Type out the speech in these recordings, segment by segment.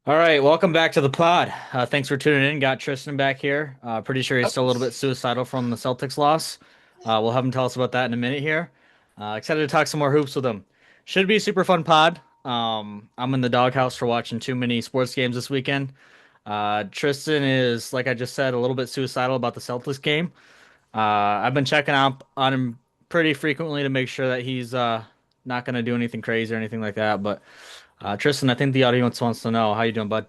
All right, welcome back to the pod. Thanks for tuning in. Got Tristan back here. Pretty sure he's still a little bit suicidal from the Celtics loss. We'll have him tell us about that in a minute here. Excited to talk some more hoops with him. Should be a super fun pod. I'm in the doghouse for watching too many sports games this weekend. Tristan is, like I just said, a little bit suicidal about the Celtics game. I've been checking out on him pretty frequently to make sure that he's not going to do anything crazy or anything like that. But Tristan, I think the audience wants to know how you doing, bud.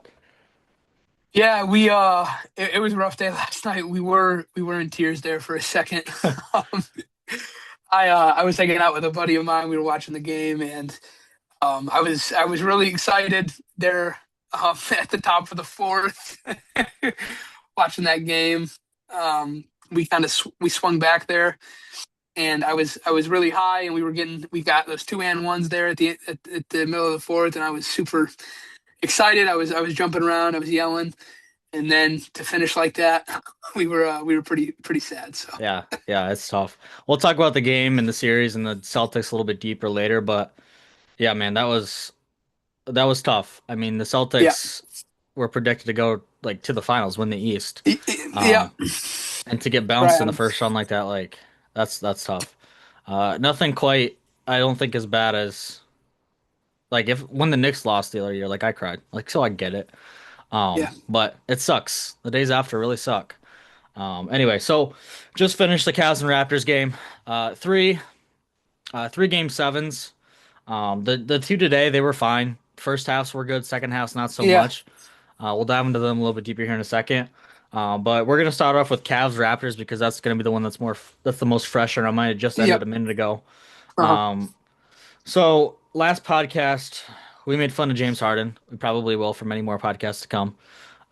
Yeah, it was a rough day last night. We were in tears there for a second. Um, I was hanging out with a buddy of mine. We were watching the game, and I was really excited there at the top of the fourth, watching that game. We swung back there, and I was really high, and we got those two and ones there at the middle of the fourth, and I was super excited. I was jumping around. I was yelling. And then to finish like that, we were pretty sad. So Yeah, yeah, it's tough. We'll talk about the game and the series and the Celtics a little bit deeper later, but yeah, man, that was tough. I mean, the yeah, Celtics were predicted to go like to the finals, win the East. yeah, Um, and to get bounced in the right. first round like that, like that's tough. Nothing quite, I don't think as bad as like if when the Knicks lost the other year, like I cried. Like so I get it. Yeah, But it sucks. The days after really suck. Anyway, so just finished the Cavs and Raptors game. Three game sevens. The two today they were fine. First halves were good. Second halves not so yeah, much. We'll dive into them a little bit deeper here in a second. But we're gonna start off with Cavs Raptors because that's gonna be the one that's the most fresh in our mind. It just ended yep. a minute ago. Uh-huh. Um, so last podcast we made fun of James Harden. We probably will for many more podcasts to come.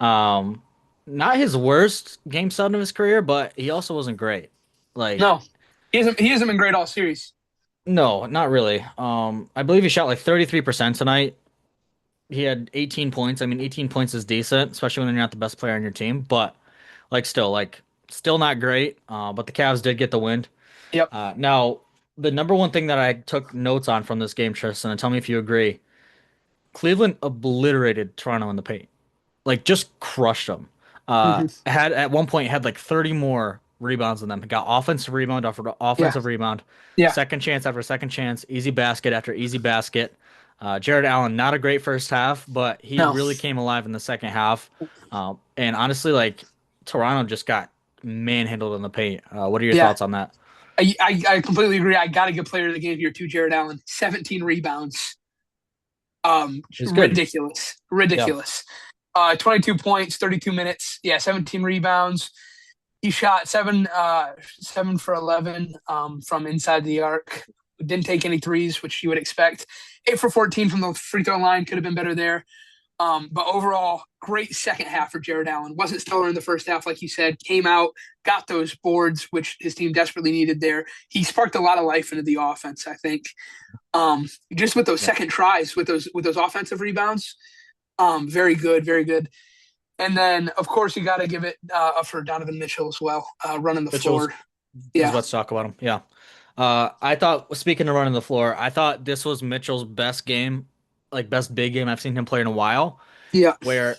Um, Not his worst game seven of his career, but he also wasn't great. Like, No, he hasn't been great all series. no, not really. I believe he shot like 33% tonight. He had 18 points. I mean, 18 points is decent, especially when you're not the best player on your team, but still not great. But the Cavs did get the win. Yep. Now, the number one thing that I took notes on from this game, Tristan, and tell me if you agree, Cleveland obliterated Toronto in the paint. Like just crushed them. Hmm. Had at one point had like 30 more rebounds than them. Got offensive rebound after Yeah, offensive rebound, yeah. second chance after second chance, easy basket after easy basket. Jared Allen, not a great first half, but he No. really came alive in the second half. And honestly, like Toronto just got manhandled in the paint. What are your Yeah, thoughts on that? I completely agree. I got to give player of the game here too, Jared Allen. 17 rebounds. He's good. Ridiculous, Yeah. ridiculous. 22 points, 32 minutes. Yeah, 17 rebounds. He shot 7 for 11 from inside the arc. Didn't take any threes, which you would expect. 8 for 14 from the free throw line could have been better there. But overall, great second half for Jared Allen. Wasn't stellar in the first half, like you said. Came out, got those boards, which his team desperately needed there. He sparked a lot of life into the offense, I think. Just with those Yeah. second tries, with those offensive rebounds, very good, very good. And then, of course, you got to give it up for Donovan Mitchell as well, running the Mitchell's floor. is Yeah, let's talk about him. Yeah. I thought, speaking of running the floor, I thought this was Mitchell's best game, like best big game I've seen him play in a while, yeah, where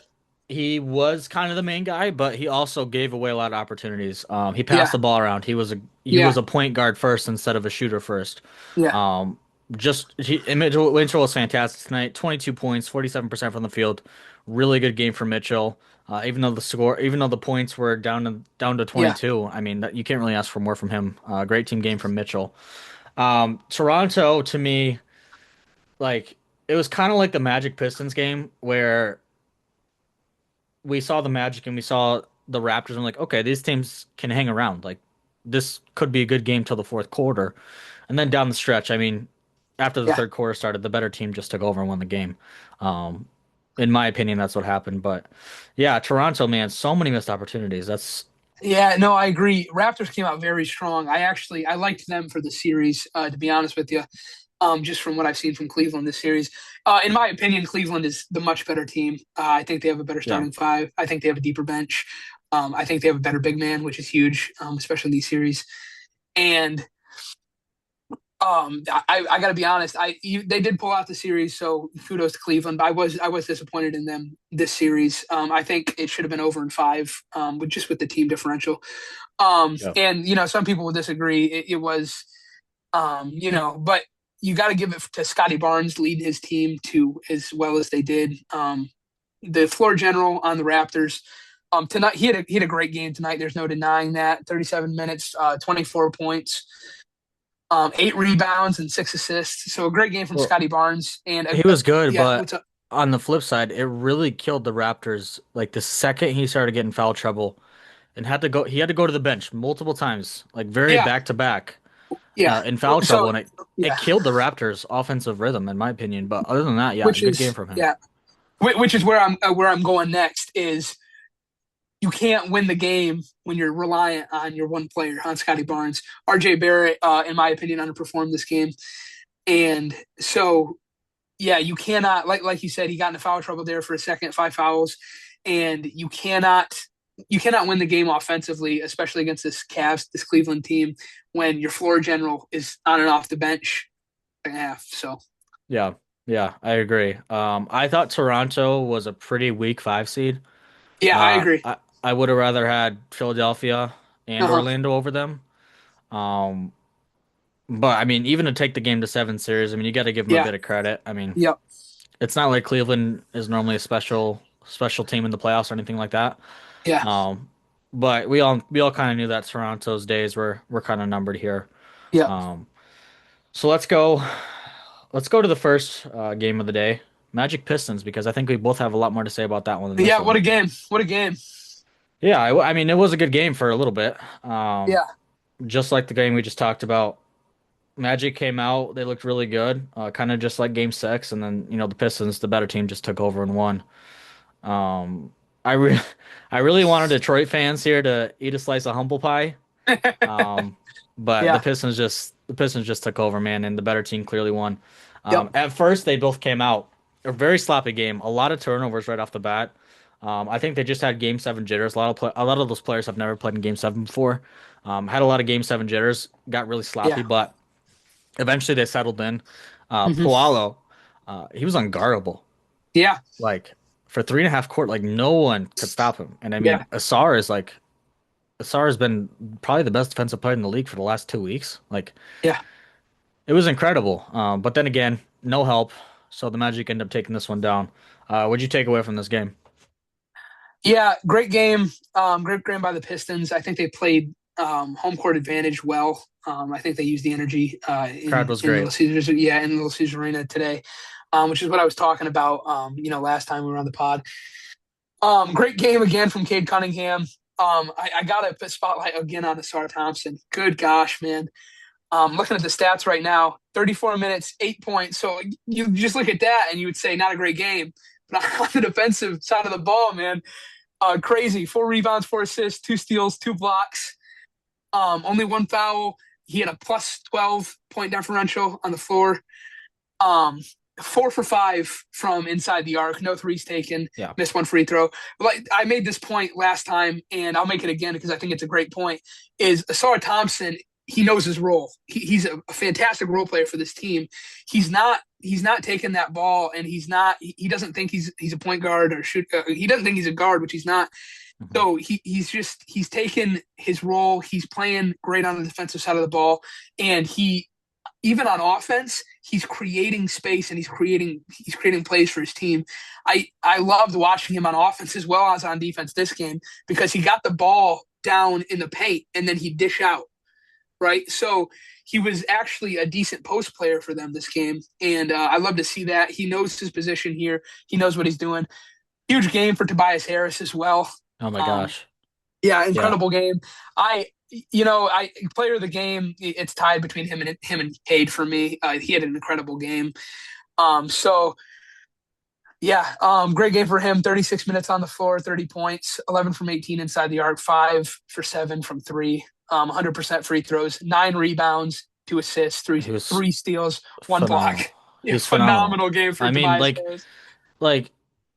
he was kind of the main guy, but he also gave away a lot of opportunities. He passed yeah, the ball around. He was yeah, a point guard first instead of a shooter first. yeah, Um, Mitchell was fantastic tonight. 22 points, 47% from the field. Really good game for Mitchell. Even though the points were down to yeah, 22, I mean you can't really ask for more from him. Great team game from Mitchell. Toronto to me, like it was kind of like the Magic Pistons game where we saw the Magic and we saw the Raptors and like, okay, these teams can hang around. Like this could be a good game till the fourth quarter. And then down the stretch, I mean, after the yeah. third quarter started, the better team just took over and won the game. Um, in my opinion, that's what happened. But yeah, Toronto, man, so many missed opportunities. That's Yeah, no, I agree. Raptors came out very strong. I liked them for the series, to be honest with you. Just from what I've seen from Cleveland this series. In my opinion, Cleveland is the much better team. I think they have a better yeah, starting five. I think they have a deeper bench. I think they have a better big man, which is huge, especially in these series. And I got to be honest. They did pull out the series, so kudos to Cleveland. But I was disappointed in them this series. I think it should have been over in five, with the team differential. Yeah. And some people will disagree. It was, but you got to give it to Scotty Barnes leading his team to as well as they did. The floor general on the Raptors. Tonight he had a great game tonight. There's no denying that. 37 minutes, 24 points, 8 rebounds and 6 assists. So a great game from Well, Scotty Barnes. And he was good, yeah, but what's up? on the flip side, it really killed the Raptors. Like the second he started getting foul trouble and he had to go to the bench multiple times, like very Yeah, back to back, yeah. in foul trouble, So and it yeah, killed the Raptors' offensive rhythm, in my opinion. But other than that, yeah, which good game is from him. yeah, which is where I'm going next is you can't win the game when you're reliant on your one player, on Scotty Barnes. RJ Barrett, in my opinion, underperformed this game. And so, yeah, you cannot, like you said, he got into foul trouble there for a second, 5 fouls, and you cannot win the game offensively, especially against this Cleveland team, when your floor general is on and off the bench second half. So Yeah, yeah, I agree. I thought Toronto was a pretty weak five seed. yeah, I agree. I would have rather had Philadelphia Uh and huh. Orlando over them. Um, but I mean, even to take the game to seven series, I mean, you got to give them a Yeah. bit of credit. I mean, Yep. it's not like Cleveland is normally a special team in the playoffs or anything like that. Yeah. Um, but we all kind of knew that Toronto's days were kind of numbered here. Yep. Um, so let's go to the first game of the day, Magic Pistons, because I think we both have a lot more to say about that one than this Yeah. What one. a game. What a game. Yeah, I mean, it was a good game for a little bit. Yeah. Just like the game we just talked about, Magic came out, they looked really good, kind of just like Game 6, and then the Pistons, the better team, just took over and won. Um, I re I really wanted Detroit fans here to eat a slice of humble pie. Um, but the Yeah. Pistons just took over, man, and the better team clearly won. Yep. At first, they both came out a very sloppy game, a lot of turnovers right off the bat. I think they just had Game 7 jitters. A lot of those players have never played in Game 7 before. Had a lot of Game 7 jitters, got really sloppy, Yeah. but eventually they settled in. Hmm. Poalo, he was unguardable. Yeah. Like for 3.5 court, like no one could stop him. And I Yeah. mean, Asar has been probably the best defensive player in the league for the last 2 weeks. Like Yeah. it was incredible. But then again, no help. So the Magic end up taking this one down. What'd you take away from this game? Yeah. Great game. Great game by the Pistons. I think they played home court advantage well. I think they used the energy Crowd in was in great. Little Caesars. Yeah, in Little Caesars Arena today, which is what I was talking about. Last time we were on the pod. Great game again from Cade Cunningham. I got to put spotlight again on Asar Thompson. Good gosh, man. Looking at the stats right now, 34 minutes, 8 points. So you just look at that and you would say not a great game. But on the defensive side of the ball, man, crazy. 4 rebounds, 4 assists, 2 steals, 2 blocks. Only 1 foul. He had a plus 12 point differential on the floor. Um, 4 for 5 from inside the arc. No threes taken. Yeah. Missed one free throw. Like I made this point last time, and I'll make it again because I think it's a great point. Is Asar Thompson? He knows his role. He's a fantastic role player for this team. He's not taking that ball, and he's not. He doesn't think he's a point guard or shoot. He doesn't think he's a guard, which he's not. Mhm. So he's taken his role. He's playing great on the defensive side of the ball, and he even on offense, he's creating space and he's creating plays for his team. I loved watching him on offense as well as on defense this game because he got the ball down in the paint and then he dish out, right? So he was actually a decent post player for them this game, and I love to see that. He knows his position here. He knows what he's doing. Huge game for Tobias Harris as well. Oh my Um, gosh. yeah, Yeah. incredible game. I player of the game. It's tied between him and Cade for me. He had an incredible game. So yeah, great game for him. 36 minutes on the floor, 30 points, 11 from 18 inside the arc, 5 for 7 from three, 100% free throws, 9 rebounds, 2 assists, three He was three steals, 1 block. phenomenal. He Yeah, was phenomenal. phenomenal game for I mean, Tobias like Harris. like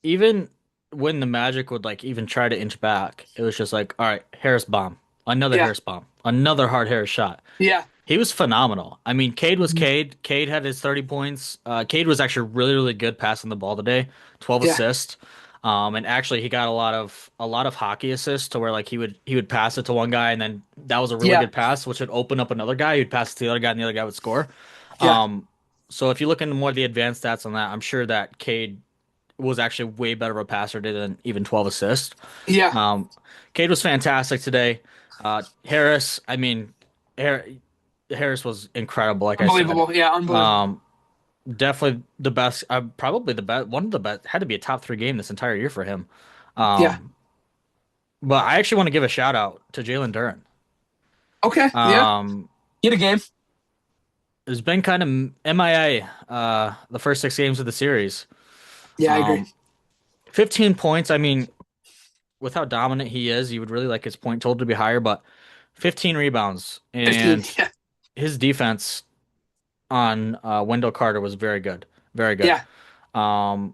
even when the Magic would like even try to inch back, it was just like, all right, Harris bomb. Another Yeah, Harris bomb. Another hard Harris shot. yeah, He was phenomenal. I mean, Cade was Mhm. Cade. Cade had his 30 points. Cade was actually really, really good passing the ball today. 12 Yeah, assists. And actually he got a lot of hockey assists to where like he would pass it to one guy and then that was a really yeah, good pass, which would open up another guy. He'd pass it to the other guy and the other guy would score. yeah, Um, so if you look into more of the advanced stats on that, I'm sure that Cade was actually way better of a passer than even 12 assists. yeah. Um, Cade was fantastic today. Harris, I mean, Har Harris was incredible, like I said. Unbelievable. Yeah, unbelievable. Um, Definitely the best, probably the best, one of the best, had to be a top three game this entire year for him. Yeah. Um, but I actually want to give a shout out to Jalen Duren. Okay. Yeah. Um, Get a game. has been kind of MIA the first six games of the series. Yeah, I agree. Um, 15 points. I mean, with how dominant he is, you would really like his point total to be higher, but 15 rebounds 15. and Yeah. his defense on Wendell Carter was very good, very good. Yeah. Um,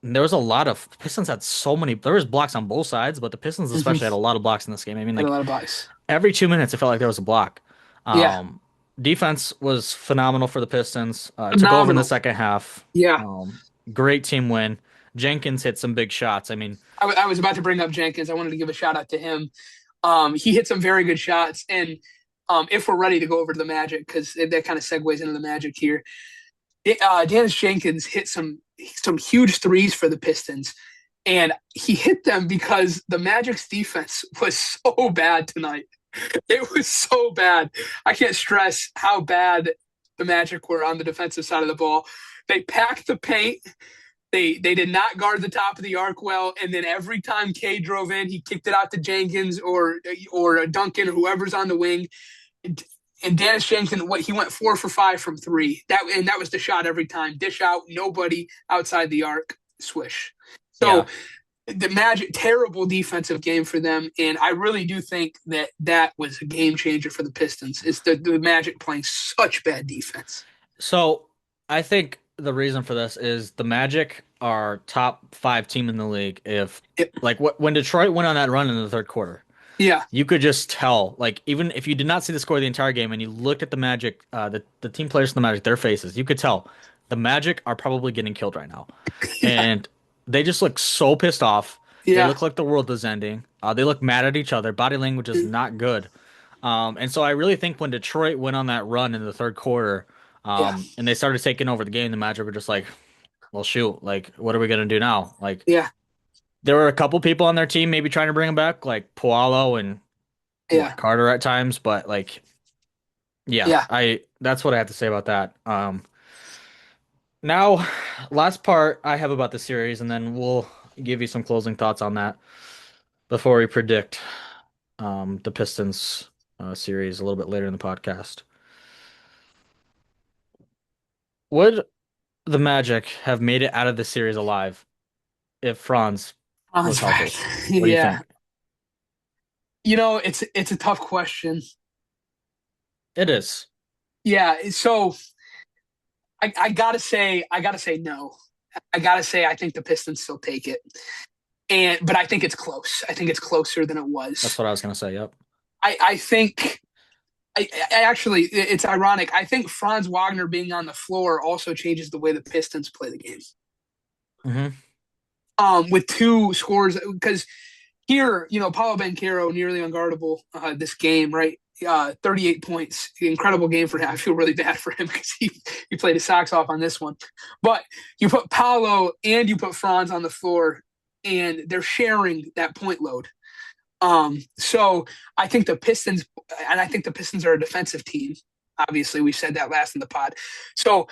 there was a lot of Pistons had so many. There was blocks on both sides, but the Pistons especially had a Hmm. lot of blocks in this game. I mean, Had a like lot of buys. every 2 minutes, it felt like there was a block. Yeah. Um, Defense was phenomenal for the Pistons. It took over in the Phenomenal. second half. Yeah. Great team win. Jenkins hit some big shots. I mean, I was about to bring up Jenkins. I wanted to give a shout out to him. He hit some very good shots. And if we're ready to go over to the Magic, because that kind of segues into the Magic here, Dennis Jenkins hit some huge threes for the Pistons. And he hit them because the Magic's defense was so bad tonight. It was so bad. I can't stress how bad the Magic were on the defensive side of the ball. They packed the paint. They did not guard the top of the arc well, and then every time K drove in, he kicked it out to Jenkins or Duncan or whoever's on the wing. And Dennis Jenkins, what he went 4 for 5 from three. That was the shot every time. Dish out, nobody outside the arc. Swish. So yeah. the Magic, terrible defensive game for them, and I really do think that was a game changer for the Pistons. It's the Magic playing such bad defense. So I think the reason for this is the Magic are top five team in the league. If It, like when Detroit went on that run in the third quarter, yeah, you could just tell. Like even if you did not see the score of the entire game and you looked at the Magic, the team players in the Magic, their faces, you could tell the Magic are probably getting killed right now, yeah, and they just look so pissed off. They yeah, look like the world is ending. They look mad at each other. Body language is not good. And so I really think when Detroit went on that run in the third quarter, yeah, and they started taking over the game, the Magic were just like, well, shoot, like, what are we gonna do now? Like, yeah, there were a couple people on their team maybe trying to bring him back, like Pualo and what yeah, Carter at times, but like, yeah, yeah. I that's what I have to say about that. Now, last part I have about the series, and then we'll give you some closing thoughts on that before we predict the Pistons series a little bit later in the podcast. Would the Magic have made it out of the series alive if Franz was Ron's back. healthy? What do you Yeah. think? It's a tough question. It is. Yeah, so I gotta say no. I gotta say I think the Pistons still take it. But I think it's close. I think it's closer than it That's was. what I was gonna say. Yep. I think I actually it's ironic. I think Franz Wagner being on the floor also changes the way the Pistons play the game. Hmm. With two scores because here, Paulo Banchero nearly unguardable this game, right? 38 points, incredible game for him. I feel really bad for him because he played his socks off on this one. But you put Paulo and you put Franz on the floor, and they're sharing that point load. So I think the Pistons are a defensive team. Obviously, we said that last in the pod. So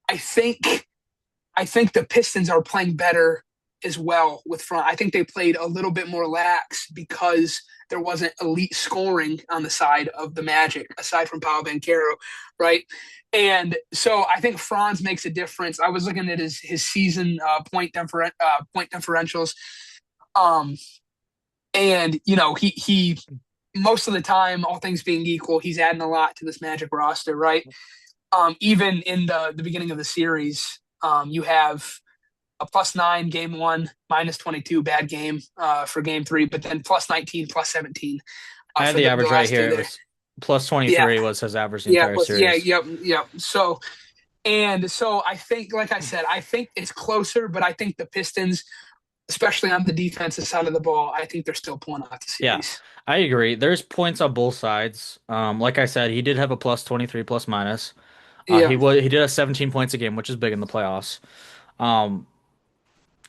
I think I think the Pistons are playing better as well with front. I think they played a little bit more lax because there wasn't elite scoring on the side of the Magic, aside from Paolo Banchero, right? And so I think Franz makes a difference. I was looking at his season point differentials, um, and he most of the time, all things being equal, he's adding a lot to this Magic roster, right? Even in the beginning of the series, you have a +9 game one, -22 bad game for game three, but then +19, +17 I have for the the average right last two here. It there. was plus Yeah, 23 was his average the yeah, entire plus yeah, series. yep, yep. So I think, like I said, I think it's closer, but I think the Pistons, especially on the defensive side of the ball, I think they're still pulling out the Yeah, series. I agree. There's points on both sides. Like I said, he did have a plus 23 plus minus. Yeah, He did have 17 points a game, which is big in the playoffs. Um,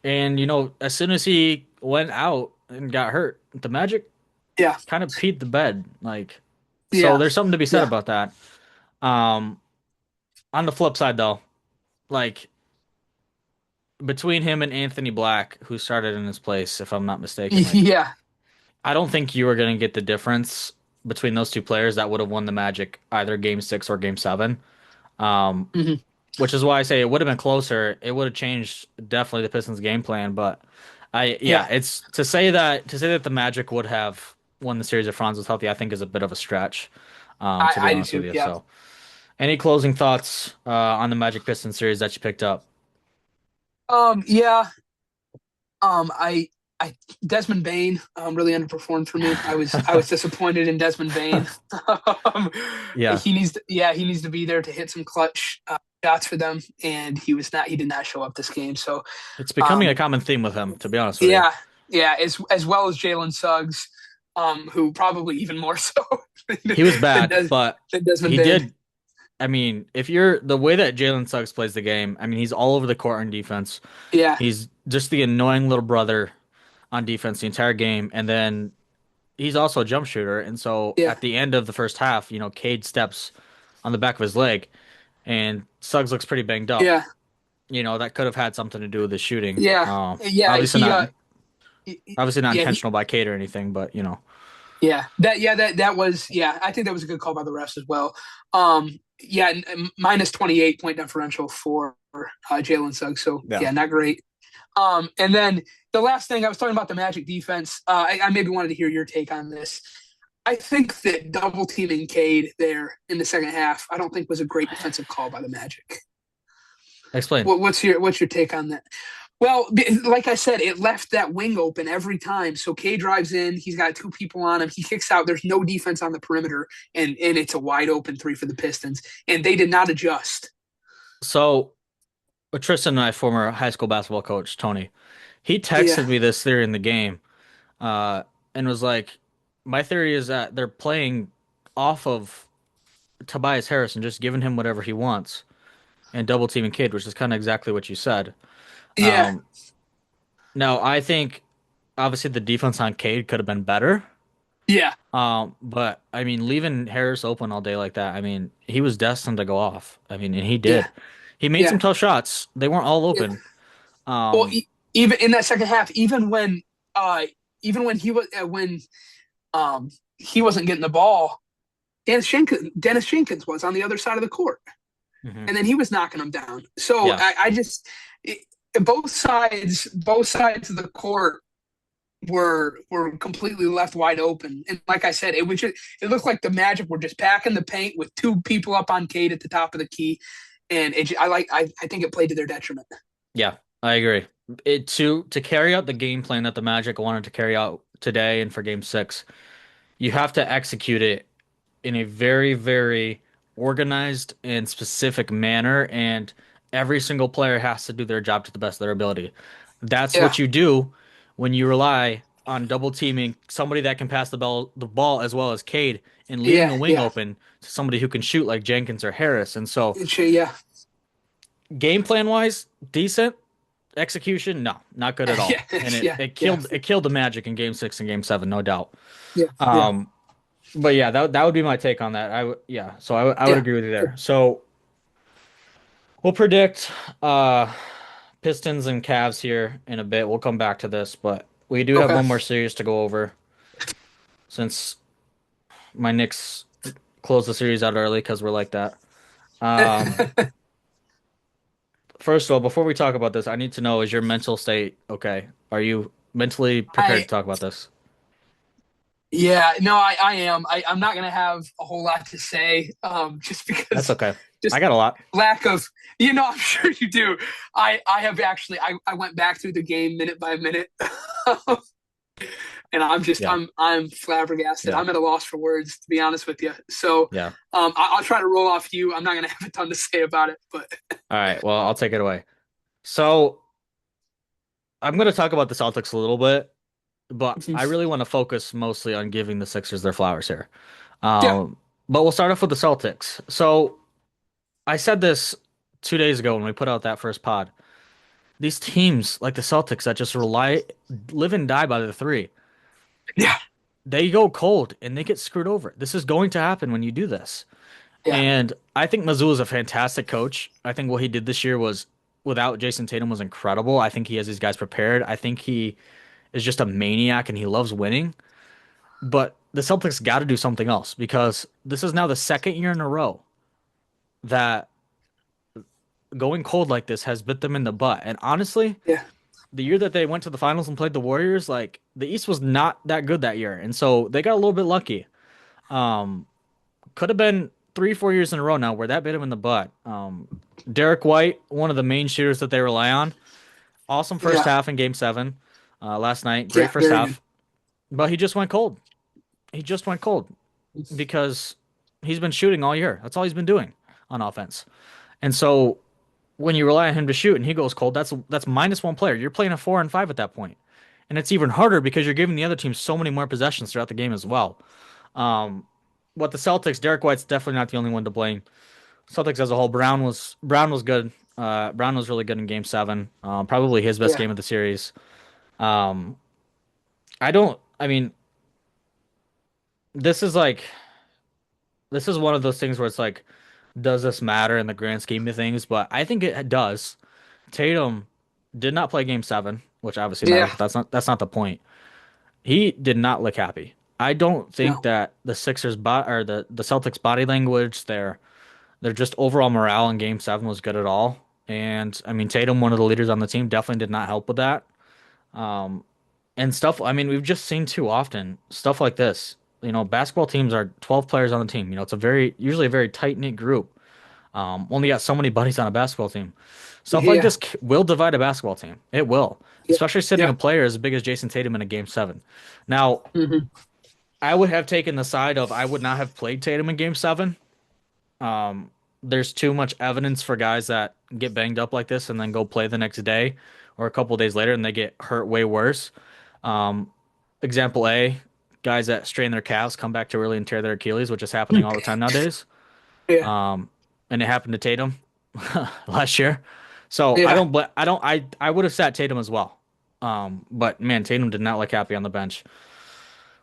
and as soon as he went out and got hurt, the Magic yeah, kind of peed the bed. Like, so yeah, there's something to be said yeah, about that. Um, on the flip side though, like between him and Anthony Black, who started in his place, if I'm not mistaken, like yeah, I don't think you were gonna get the difference between those two players that would have won the Magic either game six or game seven. Um, hmm which is why I say it would have been closer. It would have changed definitely the Pistons game plan, but yeah, yeah. it's to say that the Magic would have won the series if Franz was healthy, I think is a bit of a stretch, to be I do honest with too. you. Yeah. So, any closing thoughts on the Magic Pistons series that you picked up? Yeah. I I Desmond Bain really underperformed for me. I was disappointed in Desmond Bain. um, Yeah, he needs to be there to hit some clutch shots for them, and he was not. He did not show up this game. So it's becoming a um, common theme with him, to be honest with you. yeah, yeah, as well as Jalen Suggs, who probably even more so than, He was than, bad, Des, but than Desmond he Bain. did. I mean, if you're the way that Jalen Suggs plays the game, I mean, he's all over the court on defense. Yeah, He's just the annoying little brother on defense the entire game, and then he's also a jump shooter. And so yeah, at the end of the first half, Cade steps on the back of his leg, and Suggs looks pretty banged up. yeah, That could have had something to do with the shooting. yeah, yeah. Obviously not, obviously not Yeah, intentional by Cade or anything, but that was I think that was a good call by the refs as well. Yeah, minus 28 point differential for Jalen Suggs. So yeah. yeah, not great. And then the last thing I was talking about the Magic defense. I maybe wanted to hear your take on this. I think that double teaming Cade there in the second half, I don't think was a great defensive call by the Magic. Explain. What's your take on that? Well, like I said, it left that wing open every time. So K drives in, he's got two people on him, he kicks out. There's no defense on the perimeter, and it's a wide open three for the Pistons, and they did not adjust. So Tristan and I, former high school basketball coach Tony, he Yeah, texted me this theory in the game, uh, and was like, "My theory is that they're playing off of Tobias Harris and just giving him whatever he wants and double teaming Cade, which is kind of exactly what you said." yeah, Um, Now I think obviously the defense on Cade could have been better. yeah, But I mean, leaving Harris open all day like that, I mean, he was destined to go off. I mean, and he yeah, did. He made some yeah. tough shots. They weren't all Yeah. open. Well, Um, even in that second half, uh, even when he wasn't getting the ball, Dennis Jenkins was on the other side of the court, mhm. and then he was knocking them down. So Yeah, I just it, both sides of the court were completely left wide open. And like I said, it looked like the Magic were just packing the paint with two people up on Cade at the top of the key, and I think it played to their detriment. yeah, I agree. To carry out the game plan that the Magic wanted to carry out today and for Game 6, you have to execute it in a very, very organized and specific manner, and every single player has to do their job to the best of their ability. That's Yeah, what you do when you rely on double teaming somebody that can pass the ball as well as Cade and leaving yeah, a wing yeah, open to somebody who can shoot like Jenkins or Harris. And so, yeah, game plan wise, decent. Execution, no, not good at all. yeah, And it yeah, it yeah, killed the Magic in Game 6 and Game 7, no doubt. yeah, yeah, Um, but yeah, that would be my take on that. So I would yeah. agree with you there. So we'll predict Pistons and Cavs here in a bit. We'll come back to this, but we do have Okay. one more series to go over since my Knicks closed the series out early because we're like that. Um, First of all, before we talk about this, I need to know, is your mental state okay? Are you mentally prepared to I talk about this? Yeah, no, I am. I'm not gonna have a whole lot to say, just That's because okay. I just got a lot. lack of, I'm sure you do. I have actually, I went back through the game minute by minute, and Yeah, I'm flabbergasted. yeah, I'm at a loss for words, to be honest with you. So yeah. I'll try to roll off you. I'm not going to have a ton to say about it, but All right, well, I'll take it away. So I'm going to talk about the Celtics a little bit, but I really want to focus mostly on giving the Sixers their flowers here. yeah, Um, but we'll start off with the Celtics. So I said this 2 days ago when we put out that first pod. These teams like the Celtics that just live and die by the three, yeah, they go cold and they get screwed over. This is going to happen when you do this. yeah, And I think Mazzulla is a fantastic coach. I think what he did this year was, without Jason Tatum, was incredible. I think he has these guys prepared. I think he is just a maniac and he loves winning. But the Celtics got to do something else because this is now the second year in a row that going cold like this has bit them in the butt. And honestly, yeah, the year that they went to the finals and played the Warriors, like the East was not that good that year. And so they got a little bit lucky. Um, could have been 3, 4 years in a row now where that bit him in the butt. Derek White, one of the main shooters that they rely on. Awesome first yeah, half in game seven last night. Great yeah. first Very good. half. But he just went cold. He just went cold because he's been shooting all year. That's all he's been doing on offense. And so when you rely on him to shoot and he goes cold, that's minus one player. You're playing a 4 and 5 at that point. And it's even harder because you're giving the other team so many more possessions throughout the game as well. Um, what the Celtics, Derek White's definitely not the only one to blame. Celtics as a whole, Brown was good. Brown was really good in Game Seven. Probably his best Yeah, game of the series. Um, I don't. I mean, this is like this is one of those things where it's like, does this matter in the grand scheme of things? But I think it does. Tatum did not play Game Seven, which obviously matters, yeah. but that's not the point. He did not look happy. I don't think No, that the Sixers or the Celtics body language, their just overall morale in Game Seven was good at all. And I mean, Tatum, one of the leaders on the team, definitely did not help with that. Um, and stuff. I mean, we've just seen too often stuff like this. Basketball teams are 12 players on the team. It's usually a very tight knit group. Only got so many buddies on a basketball team. Stuff like yeah, this will divide a basketball team. It will, yeah, especially sitting yeah. a player as big as Jason Tatum in a Game Seven. Now, hmm I would have taken the side of I would not have played Tatum in Game Seven. Um, there's too much evidence for guys that get banged up like this and then go play the next day or a couple days later and they get hurt way worse. Um, Example A, guys that strain their calves come back too early and tear their Achilles, which is happening all the time nowadays. Yeah, Um, and it happened to Tatum last year. So I yeah. don't, but I would have sat Tatum as well. But man, Tatum did not look happy on the bench.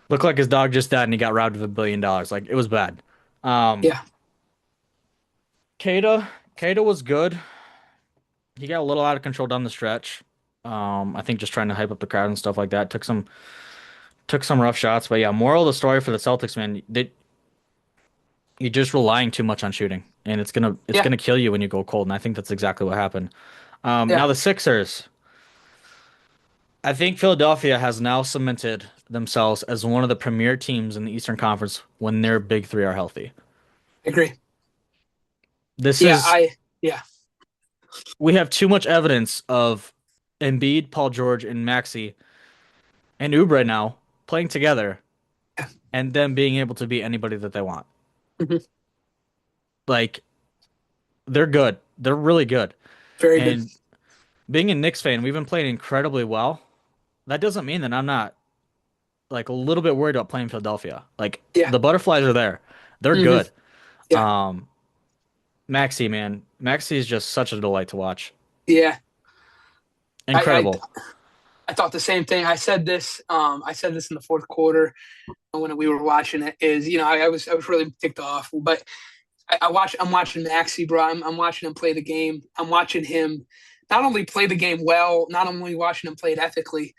Looked like his dog just died and he got robbed of $1 billion. Like it was bad. Um, Yeah. Kata was good. He got a little out of control down the stretch. I think just trying to hype up the crowd and stuff like that. Took some rough shots, but yeah, moral of the story for the Celtics, man, you're just relying too much on shooting, and it's Yeah. gonna kill you when you go cold, and I think that's exactly what happened. Yeah. Now the Sixers, I think Philadelphia has now cemented themselves as one of the premier teams in the Eastern Conference when their big three are healthy. Agree. This Yeah. is Yeah. We have too much evidence of Embiid, Paul George, and Maxey and Oubre now playing together and them being able to beat anybody that they want. Mhm. Like they're good. They're really good. Very good. And being a Knicks fan, we've been playing incredibly well. That doesn't mean that I'm not like a little bit worried about playing Philadelphia. Like Yeah. the butterflies are there. They're hmm good. Yeah. Um, Maxey, man. Maxey is just such a delight to watch. Yeah. I Incredible. I thought the same thing. I said this in the fourth quarter when we were watching it. Is I was really ticked off, but I'm watching Maxi, bro. I'm watching him play the game. I'm watching him not only play the game well, not only watching him play it ethically,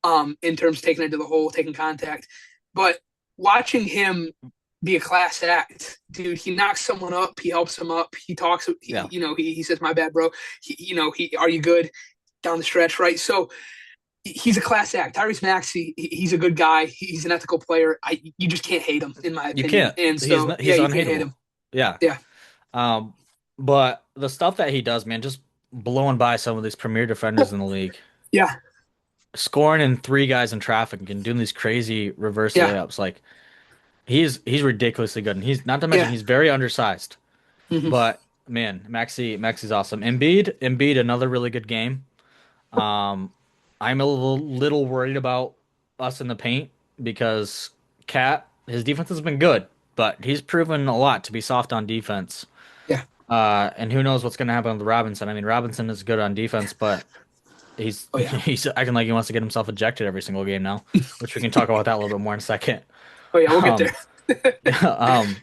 in terms of taking it to the hole, taking contact, but watching him be a class act, dude. He knocks someone up, he helps him up, he talks, Yeah. he says, "My bad, bro." Are you good down the stretch, right? So he's a class act. Tyrese Maxey, he's a good guy. He's an ethical player. You just can't hate him, in my You opinion. can't. And He's so, not, yeah, he's you can't hate unhateable. him. Yeah. Yeah, Um, but the stuff that he does, man, just blowing by some of these premier defenders in the league. yeah, scoring in three guys in traffic and doing these crazy reverse Yeah, layups. Like he's ridiculously good, and he's not to mention yeah, he's very undersized. hmm But man, Maxi's awesome. Embiid, another really good game. Um, I'm a little worried about us in the paint because Cat, his defense has been good, but he's proven a lot to be soft on defense. yeah. And who knows what's going to happen with Robinson? I mean, Robinson is good on defense, but he's Oh yeah, he's acting like he wants to get himself ejected every single game now, which we can talk about that a little bit more in a second. oh yeah. We'll get Um, there. um,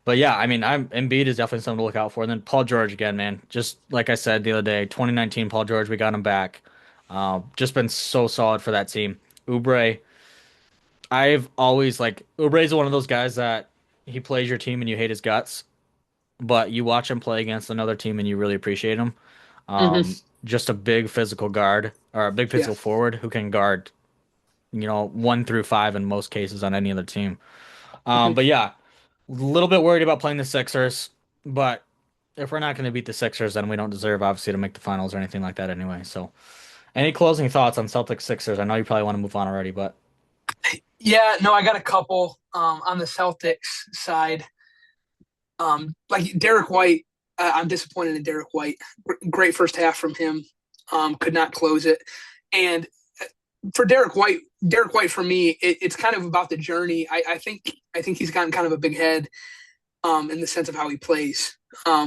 but yeah, I mean, I'm Embiid is definitely something to look out for. And then Paul George again, man. Just like I said the other day, 2019 Paul George, we got him back. Just been so solid for that team. Oubre, I've always like Oubre's one of those guys that he plays your team and you hate his guts, but you watch him play against another team and you really appreciate him. hmm Just a big physical guard or a big Yeah. physical forward who can guard, 1 through 5 in most cases on any other team. hmm But yeah, a little bit worried about playing the Sixers, but if we're not going to beat the Sixers, then we don't deserve obviously to make the finals or anything like that anyway. So, any closing thoughts on Celtics Sixers? I know you probably want to move on already, but Yeah, no, I got a couple on the Celtics side. Like Derek White, I'm disappointed in Derek White. Great first half from him. Could not close it. And for Derek White for me, it's kind of about the journey. I think he's gotten kind of a big head in the sense of how he plays.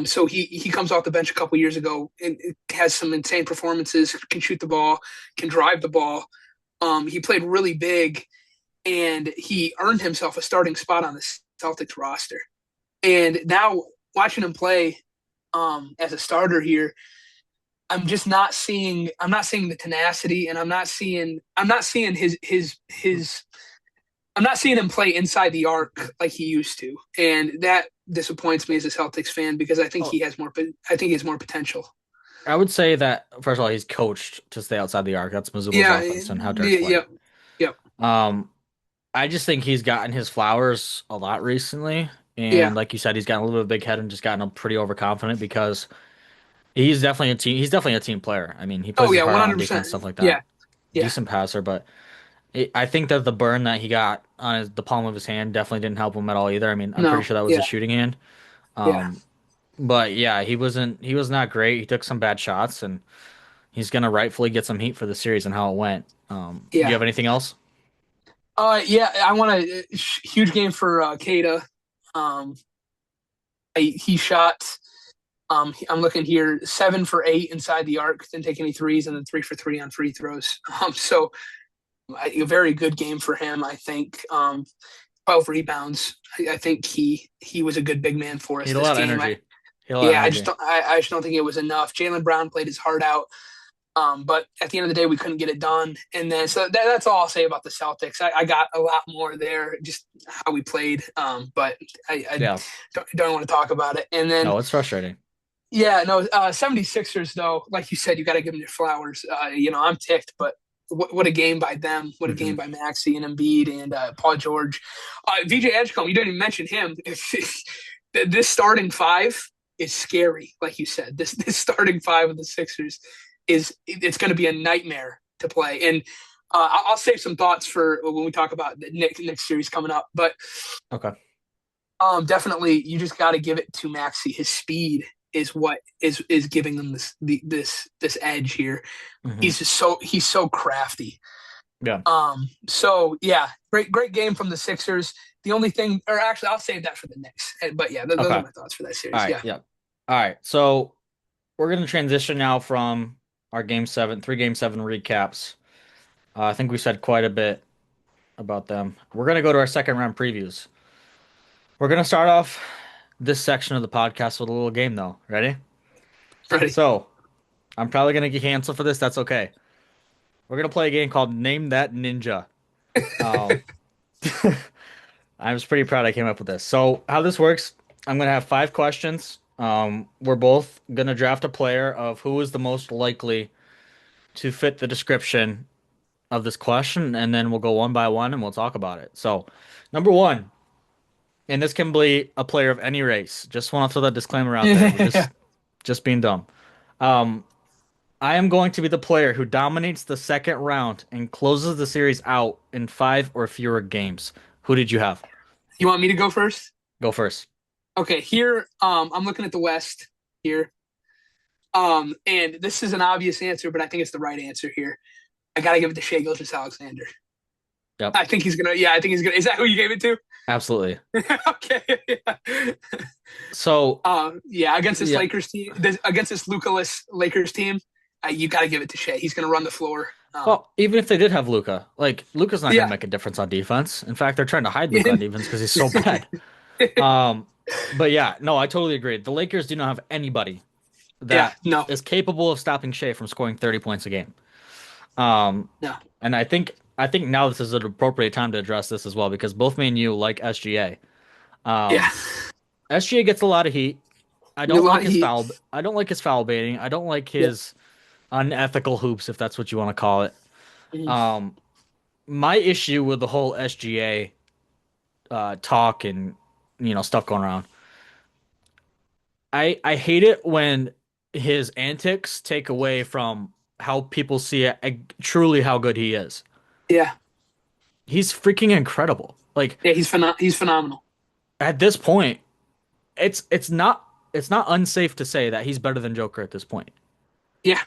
So he comes off the bench a couple years ago and has some insane performances. Can shoot the ball, can drive the ball. He played really big, and he earned himself a starting spot on the Celtics roster. And now watching him play as a starter here, I'm just not seeing. I'm not seeing the tenacity, and I'm not seeing. I'm not seeing his. I'm not seeing him play inside the arc like he used to, and that disappoints me as a Celtics fan because I think oh, he has more. I think he has more potential. I would say that first of all, he's coached to stay outside the arc. That's Mazzulla's Yeah, offense and how Dirk's yeah, playing. yep, yep, Um, I just think he's gotten his flowers a lot recently, yeah. and like you said, he's gotten a little bit big head and just gotten pretty overconfident because he's definitely a team. He's definitely a team player. I mean, he Oh plays his yeah, heart one out on hundred defense, percent. stuff like Yeah, that. yeah, Decent passer, but I think that the burn that he got on the palm of his hand definitely didn't help him at all either. I mean, I'm pretty no, sure that was yeah, a shooting hand. yeah, Um, but yeah, he was not great. He took some bad shots, and he's gonna rightfully get some heat for the series and how it went. Do you yeah. have anything else? Yeah. I want a huge game for Kada. Um, he shot. I'm looking here 7 for 8 inside the arc, didn't take any threes, and then 3 for 3 on free throws. So a very good game for him, I think. 12 rebounds. I think he was a good big man for He us had a this lot of game. energy. He had a lot of Yeah, energy. I just don't think it was enough. Jaylen Brown played his heart out. But at the end of the day, we couldn't get it done. And then, so that's all I'll say about the Celtics. I got a lot more there, just how we played. But I Yeah. don't want to talk about it. And then, No, it's frustrating. yeah, no, 76ers, though, like you said, you got to give them their flowers. I'm ticked, but what a game by them. What a game Hmm. by Maxey and Embiid and Paul George. VJ Edgecombe, you didn't even mention him. This starting five is scary, like you said. This starting five of the Sixers it's going to be a nightmare to play. And I'll save some thoughts for when we talk about the next series coming up. But Okay. definitely, you just got to give it to Maxi. His speed is what is giving them this edge here. Hmm. He's so crafty. Yeah. So yeah, great game from the Sixers. The only thing, or actually, I'll save that for the Knicks. But yeah, those Okay. are All my thoughts for that series. right. Yeah, Yeah. All right. So we're gonna transition now from our game 7 recaps. I think we said quite a bit about them. We're gonna go to our second round previews. We're gonna start off this section of the podcast with a little game though. Ready? ready. So I'm probably gonna get canceled for this. That's okay. We're gonna play a game called Name That Ninja. Um, I was pretty proud I came up with this. So how this works, I'm gonna have 5 questions. We're both gonna draft a player of who is the most likely to fit the description of this question, and then we'll go one by one and we'll talk about it. So, number one, and this can be a player of any race. Just want to throw that disclaimer out there. We're Yeah, just being dumb. Um, I am going to be the player who dominates the second round and closes the series out in five or fewer games. Who did you have? You want me to go first? Go first. Okay, here, I'm looking at the West here. And this is an obvious answer, but I think it's the right answer here. I gotta give it to Shea Gilgeous-Alexander. Yep, I think he's gonna. Yeah, I think he's gonna. Is that who you gave it to? absolutely. Okay. Yeah. So, Yeah, against this yeah. Lakers team, against this Luka-less Lakers team, you got to give it to Shea. He's going to run the floor. Well, even if they did have Luca, like Luca's not going to Yeah, make a difference on defense. In fact, they're trying to hide Luca on defense because he's so bad. Um, but yeah, no, I totally agree. The Lakers do not have anybody yeah, that no, is capable of stopping Shea from scoring 30 points a game. Um, no, and I think now this is an appropriate time to address this as well because both me and you like SGA. yeah, SGA gets a lot of heat. I a don't lot like of his heat. foul. I don't like his foul baiting. I don't like Yeah, his unethical hoops, if that's what you want to call it. mhm. Um, my issue with the whole SGA talk and stuff going around. I hate it when his antics take away from how people see it, truly how good he is. Yeah, He's freaking incredible. Like yeah. He's phenomenal. at this point, it's not unsafe to say that he's better than Joker at this point. Yeah,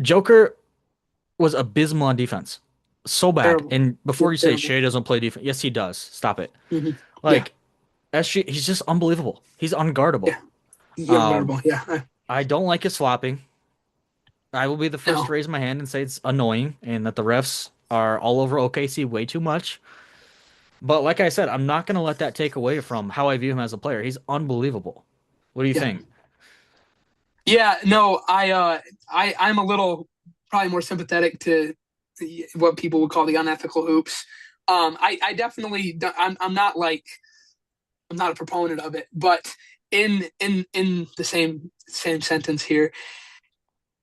Joker was abysmal on defense. So bad. terrible. And Yeah, before you say terrible. Shea doesn't play defense, yes, he does. Stop it. Yeah, Like SG, he's just unbelievable. He's unguardable. yeah. He's Um, unguardable. Yeah, I don't like his flopping. I will be the first to no. raise my hand and say it's annoying and that the refs are all over OKC way too much. But like I said, I'm not going to let that take away from how I view him as a player. He's unbelievable. What do you Yeah, think? yeah. No, I'm a little probably more sympathetic to what people would call the unethical hoops. I definitely, I'm not like I'm not a proponent of it, but in the same sentence here,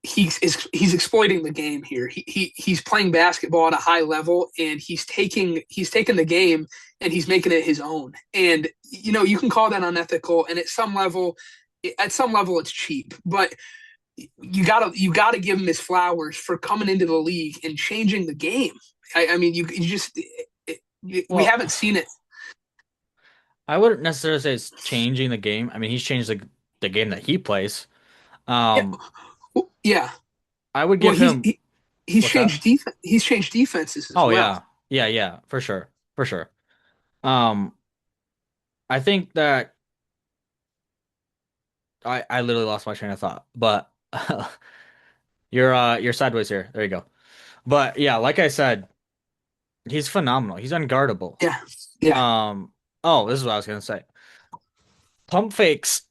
he's exploiting the game here. He's playing basketball at a high level, and he's taking the game and he's making it his own. And you can call that unethical, and at some level it's cheap, but you gotta give him his flowers for coming into the league and changing the game. I mean, you just we Well, haven't seen it. I wouldn't necessarily say it's changing the game. I mean, he's changed the game that he plays. Yeah, Um, yeah. I would Well, give him he's what's that? changed he's changed defenses as Oh well. yeah. Yeah, yeah, for sure. For sure. Um, I think that I literally lost my train of thought, but you're sideways here. There you go. But yeah, like I said, he's phenomenal. He's unguardable. Yeah, yeah, Um, oh, this is what I was gonna say. Pump fakes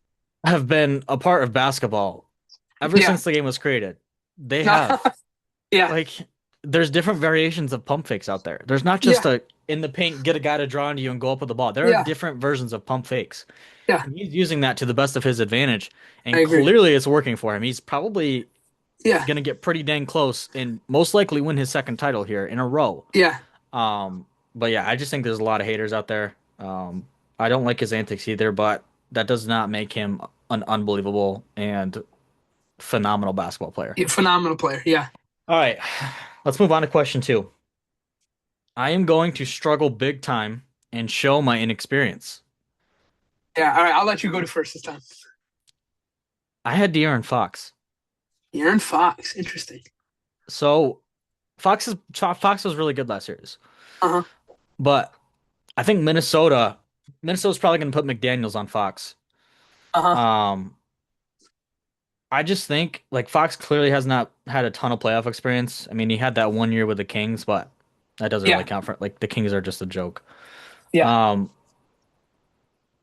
have been a part of basketball ever yeah. since the game was created. They have. Yeah, Like, there's different variations of pump fakes out there. There's not just yeah, a in the paint, get a guy to draw into you and go up with the ball. There are yeah, different versions of pump fakes. yeah. And he's using that to the best of his advantage. I And agree. clearly it's working for him. He's probably Yeah, gonna get pretty dang close and most likely win his second title here in a row. yeah, Um, but yeah, I just think there's a lot of haters out there. I don't like his antics either, but that does not make him an unbelievable and phenomenal basketball player. yeah. Phenomenal player. Yeah, All right, let's move on to question two. I am going to struggle big time and show my inexperience. yeah. All right, I'll let you go to first this time. I had De'Aaron Fox. Aaron Fox. Interesting. So Fox was really good last series, Uh-huh. but I think Minnesota's probably going to put McDaniels on Fox. Uh-huh. Um, I just think like Fox clearly has not had a ton of playoff experience. I mean, he had that 1 year with the Kings, but that doesn't really Yeah, count for like the Kings are just a joke. yeah, Um,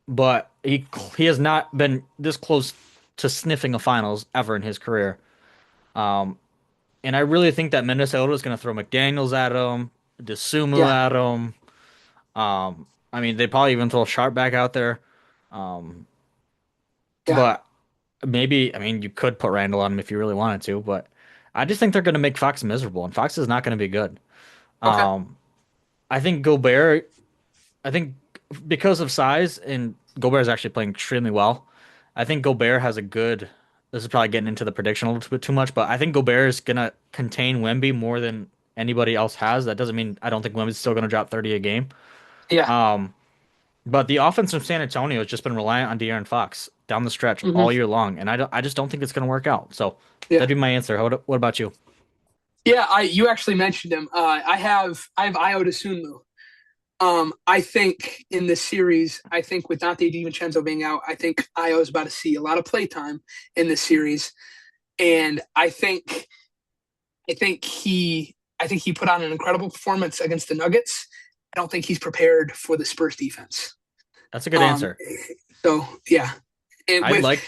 but he has not been this close to sniffing a finals ever in his career. Um, and I really think that Minnesota is going to throw McDaniels at him, DeSumo yeah, at him. I mean, they probably even throw Sharp back out there. Um, yeah. but maybe, I mean, you could put Randall on him if you really wanted to, but I just think they're going to make Fox miserable, and Fox is not going to be good. Okay. Um, I think Gobert, I think because of size, and Gobert is actually playing extremely well. I think Gobert has a good this is probably getting into the prediction a little bit too much, but I think Gobert is gonna contain Wemby more than anybody else has. That doesn't mean I don't think Wemby's still gonna drop 30 a game. Yeah. Um, but the offense from San Antonio has just been reliant on De'Aaron Fox down the stretch Hmm. all year long, and I just don't think it's gonna work out. So Yeah. that'd be my answer. What about you? Yeah. You actually mentioned him. I have Io DeSunmu. I think in this series, I think with Dante DiVincenzo being out, I think Io is about to see a lot of playtime in this series, and I think he put on an incredible performance against the Nuggets. I don't think he's prepared for the Spurs defense. That's a good Um, answer. so yeah, and I with like.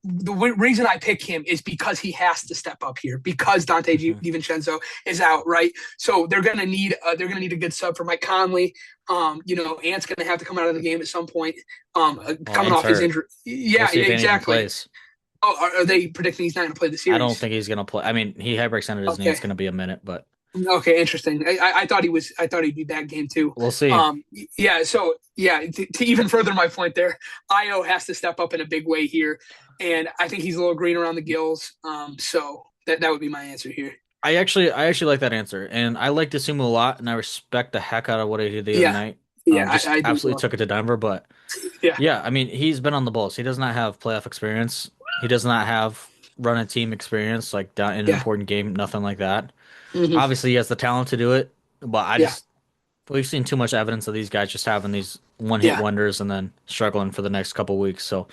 the reason I pick him is because he has to step up here because Dante Mhm. DiVincenzo is out, right? So they're gonna need a good sub for Mike Conley. Ant's gonna have to come out of the game at some point. Well, Coming Ant's off his hurt. injury. We'll Yeah, see yeah, if Ant even exactly. plays. Oh, are they predicting he's not gonna play the I don't series? think he's gonna play. I mean, he hyperextended his knee. It's Okay. gonna be a minute, but Okay, interesting. I thought he was. I thought he'd be back game two. we'll see. Yeah. So yeah, to even further my point there, Io has to step up in a big way here, and I think he's a little green around the gills. So that would be my answer here. I actually like that answer, and I like Sumo a lot, and I respect the heck out of what he did the other Yeah. night. Yeah, Just I do as absolutely well. took it to Denver, but Yeah. yeah, I mean, he's been on the Bulls. He does not have playoff experience. He does not have run a team experience, like down in an Yeah. important game, nothing like that. Hmm. Obviously, he has the talent to do it, but Yeah. we've seen too much evidence of these guys just having these one-hit Yeah. wonders and then struggling for the next couple weeks. So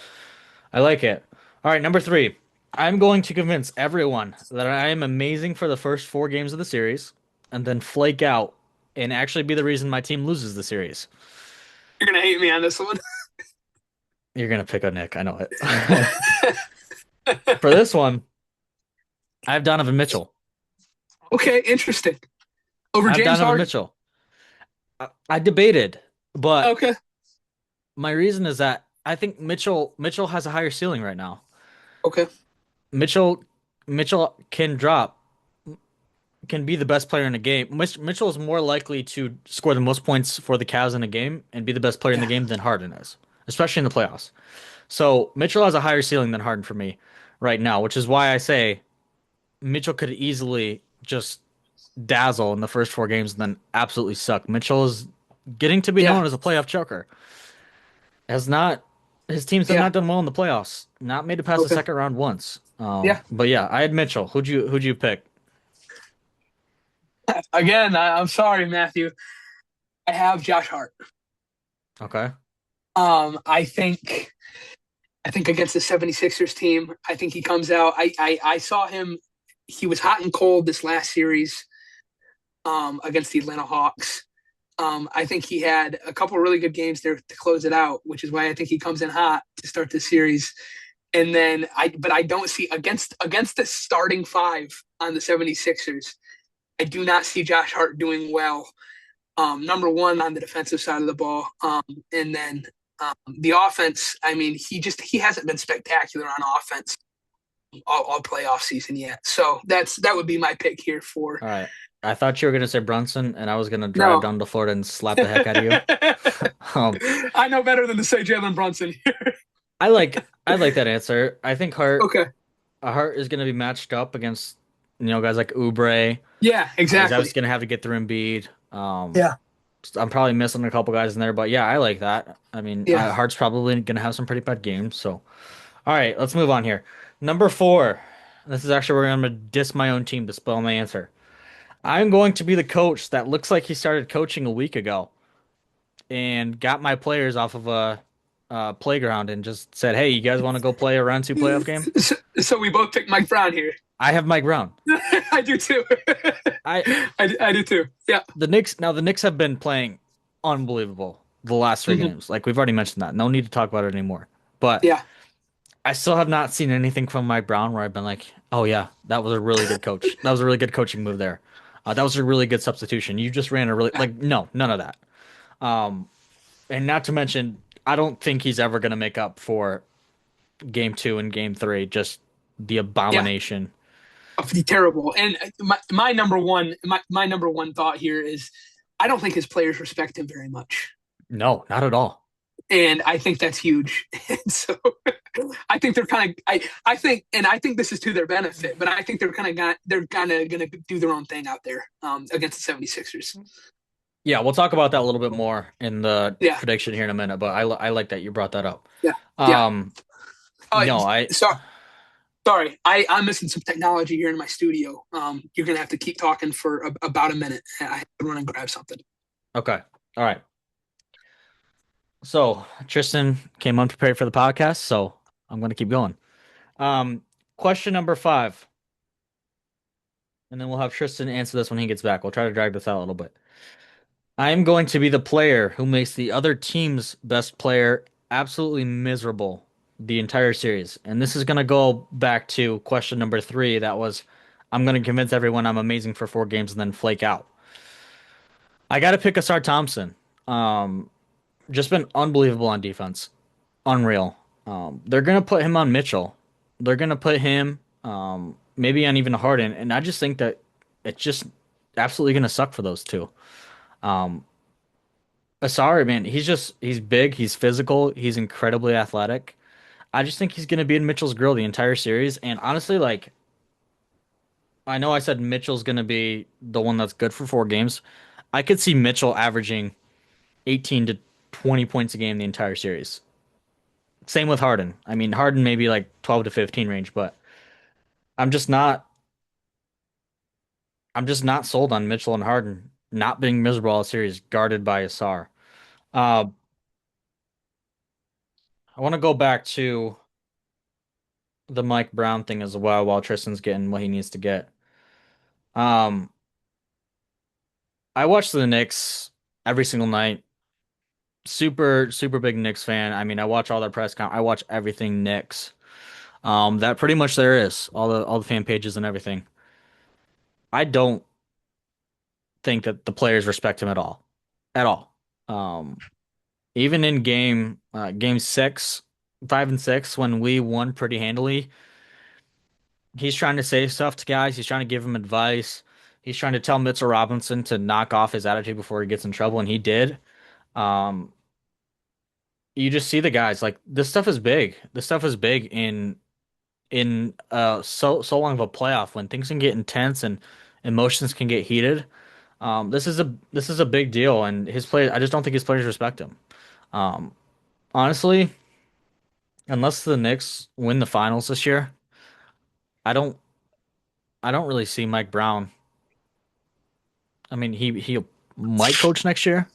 I like it. All right, number three. I'm going to convince everyone that I am amazing for the first four games of the series and then flake out and actually be the reason my team loses the series. You're gonna hate me on this one. You're gonna pick a Nick, I know it. For this one, I have Donovan Mitchell. Okay, interesting. Over I have James Donovan Harden. Mitchell. I debated, but Okay. my reason is that I think Mitchell has a higher ceiling right now. Okay. Mitchell Mitchell can be the best player in a game. Mitchell is more likely to score the most points for the Cavs in a game and be the best player in the Yeah. game than Harden is, especially in the playoffs. So Mitchell has a higher ceiling than Harden for me right now, which is why I say Mitchell could easily just dazzle in the first four games and then absolutely suck. Mitchell is getting to be Yeah. known as a playoff choker. Has not His teams have Yeah. not done well in the playoffs. Not made it past the Okay. second round once. Yeah. But yeah, I had Mitchell. Who'd you pick? Again, I'm sorry, Matthew. I have Josh Hart. Okay. I think against the 76ers team, I think he comes out. I saw him. He was hot and cold this last series against the Atlanta Hawks. I think he had a couple of really good games there to close it out, which is why I think he comes in hot to start the series. And then but I don't see against the starting five on the 76ers. I do not see Josh Hart doing well. Number one on the defensive side of the ball, and then the offense. I mean, he hasn't been spectacular on offense all playoff season yet. So that would be my pick here for All right. I thought you were gonna say Brunson, and I was gonna drive no. down to Florida and slap the heck out of you. Um, I know better than to say Jalen Brunson here. I like that answer. I think Okay. Hart is gonna be matched up against guys like Oubre. Yeah, He's obviously exactly. gonna have to get through Embiid. Yeah. I'm probably missing a couple guys in there, but yeah, I like that. I mean, Yeah. Hart's probably gonna have some pretty bad games. So, all right, let's move on here. Number four. This is actually where I'm gonna diss my own team to spell my answer. I'm going to be the coach that looks like he started coaching a week ago and got my players off of a playground and just said, "Hey, you guys want to go play a round two playoff game?" So we both picked Mike Brown here. I have Mike Brown. I do too. I I do too. Yeah. the Knicks have been playing unbelievable the last three Hmm. games. Like we've already mentioned that. No need to talk about it anymore. But Yeah. I still have not seen anything from Mike Brown where I've been like, "Oh yeah, that was a really good coach. That was a really good coaching move there. That was a really good substitution. You just ran a really Yeah. like no, none of that." Um, and not to mention, I don't think he's ever going to make up for game two and game three. Just the Yeah. abomination. Terrible. And my number one thought here is I don't think his players respect him very much. No, not at all. and I think that's huge. And so I think they're kind of I think this is to their benefit, but I think they're kind of going to do their own thing out there against the 76ers. Yeah, we'll talk about that a little bit more in the Yeah, prediction here in a minute, but I like that you brought that up. yeah, yeah. Um, Uh, no, I so sorry, I'm missing some technology here in my studio. You're gonna have to keep talking for about a minute. I have to run and grab something. okay. All right. So Tristan came unprepared for the podcast, so I'm gonna keep going. Um, question number 5, and then we'll have Tristan answer this when he gets back. We'll try to drag this out a little bit. I am going to be the player who makes the other team's best player absolutely miserable the entire series. And this is going to go back to question number 3. That was, I'm going to convince everyone I'm amazing for 4 games and then flake out. I got to pick Asar Thompson. Um, just been unbelievable on defense. Unreal. They're going to put him on Mitchell. They're going to put him, maybe on even Harden. And I just think that it's just absolutely going to suck for those two. Um, Asari, man, he's big, he's physical, he's incredibly athletic. I just think he's gonna be in Mitchell's grill the entire series. And honestly, like I know I said Mitchell's gonna be the one that's good for 4 games. I could see Mitchell averaging 18 to 20 points a game the entire series. Same with Harden. I mean, Harden maybe like 12 to 15 range, but I'm just not I'm just not sold on Mitchell and Harden not being miserable all series guarded by Asar. Uh, I want to go back to the Mike Brown thing as well while Tristan's getting what he needs to get. Um, I watch the Knicks every single night. Super, super big Knicks fan. I mean, I watch all their I watch everything Knicks. That pretty much there is. All the fan pages and everything. I don't think that the players respect him at all. At all. Um, even in game 6, 5 and 6, when we won pretty handily, he's trying to say stuff to guys. He's trying to give them advice. He's trying to tell Mitchell Robinson to knock off his attitude before he gets in trouble, and he did. Um, you just see the guys like this stuff is big. This stuff is big in so long of a playoff when things can get intense and emotions can get heated. This is a big deal, and his play. I just don't think his players respect him. Um, honestly, unless the Knicks win the finals this year, I don't I don't really see Mike Brown. I mean, he might coach next year,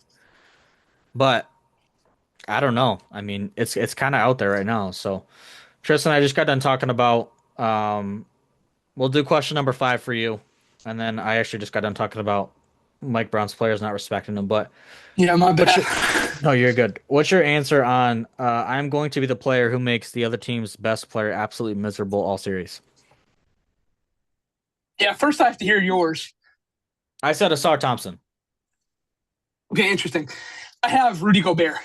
but I don't know. I mean, it's kind of out there right now. So, Tristan, I just got done talking about. We'll do question number 5 for you, and then I actually just got done talking about Mike Brown's players not respecting him. But Yeah, my what's bad. your? No, you're good. What's your answer on? I'm going to be the player who makes the other team's best player absolutely miserable all series. Yeah, first I have to hear yours. I said Asar Thompson. Okay, interesting. I have Rudy Gobert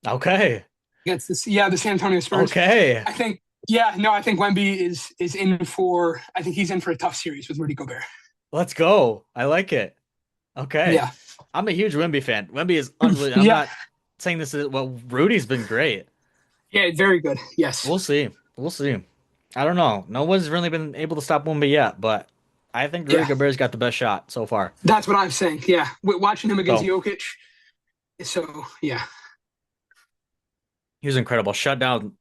Okay. against the San Antonio Spurs. Okay. I think yeah, no, I think Wemby is in for I think he's in for a tough series with Rudy Gobert. Let's go. I like it. Okay. Yeah. I'm a huge Wemby fan. Wemby is unbelievable. I'm Yeah. not saying this is well, Rudy's been great. Yeah, very good. Yes. We'll see. We'll see. I don't know. No one's really been able to stop Wemby yet, but I think Rudy Yeah. Gobert's got the best shot so far. That's what I'm saying. Yeah. Watching him against So Jokic. So, yeah. he was incredible. Shut down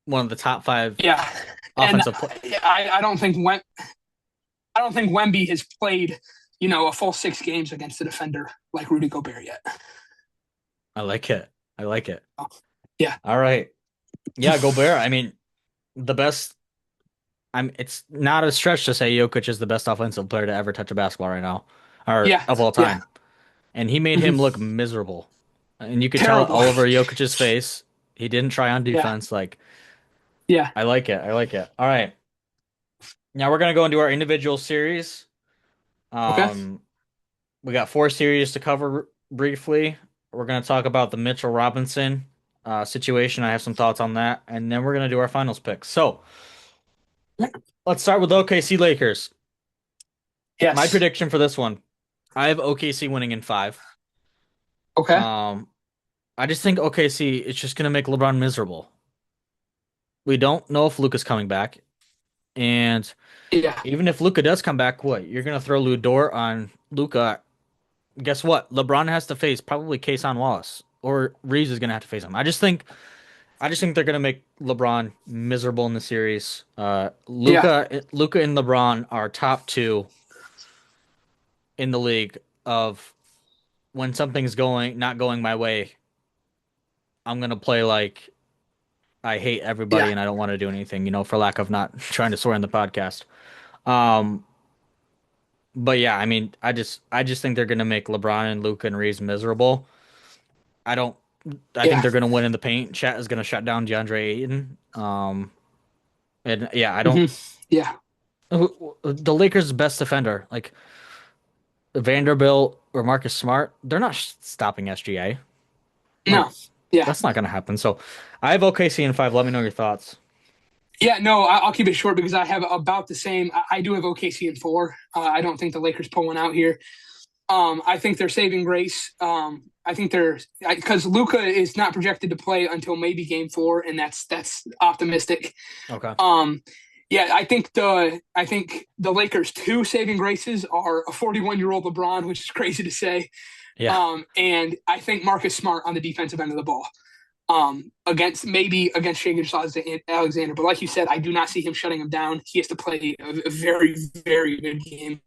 one of the top 5 Yeah. And offensive play. I don't think Wemby has played, a full 6 games against a defender like Rudy Gobert yet. I like it. I like it. Oh, yeah. All right. Yeah, Gobert. I mean, the best. It's not a stretch to say Jokic is the best offensive player to ever touch a basketball right now, or Yeah. of all Yeah. time. And he made him Mhm. look miserable. And you could tell it Terrible. all over Jokic's face. He didn't try on Yeah. defense. Like, Yeah. I like it. I like it. All right. Now we're gonna go into our individual series. Okay. Um, we got 4 series to cover briefly. We're gonna talk about the Mitchell Robinson situation. I have some thoughts on that, and then we're gonna do our finals picks. So let's start with OKC Lakers. My Yes. prediction for this one, I have OKC winning in 5. Okay. Um, I just think OKC it's just gonna make LeBron miserable. We don't know if Luka's coming back, and Yeah. even if Luka does come back, what you're gonna throw Ludor on Luka? Guess what? LeBron has to face probably Kason Wallace, or Reeves is gonna have to face him. I just think they're gonna make LeBron miserable in the series. Yeah. Luka and LeBron are top two in the league of when something's going not going my way. I'm gonna play like I hate everybody Yeah. and I don't want to do anything, for lack of not trying to swear in the podcast. Um, but yeah, I mean, I just think they're gonna make LeBron and Luka and Reeves miserable. I don't. I think Yeah. they're gonna win in the paint. Chat is gonna shut down DeAndre Ayton. And yeah, I don't. hmm Yeah. The Lakers' best defender, like Vanderbilt or Marcus Smart, they're not stopping SGA. Like No. Yeah. that's not gonna happen. So I have OKC in five. Let me know your thoughts. Yeah, no, I'll keep it short because I have about the same. I do have OKC in four. I don't think the Lakers pull one out here. I think they're saving grace. I think they're because Luca is not projected to play until maybe game four, and that's optimistic. Okay. Um, yeah, I think the Lakers' two saving graces are a 41-year-old LeBron, which is crazy to say, Yeah. and I think Marcus Smart on the defensive end of the ball. Against Shea Alexander, but like you said, I do not see him shutting him down. He has to play a very, very good game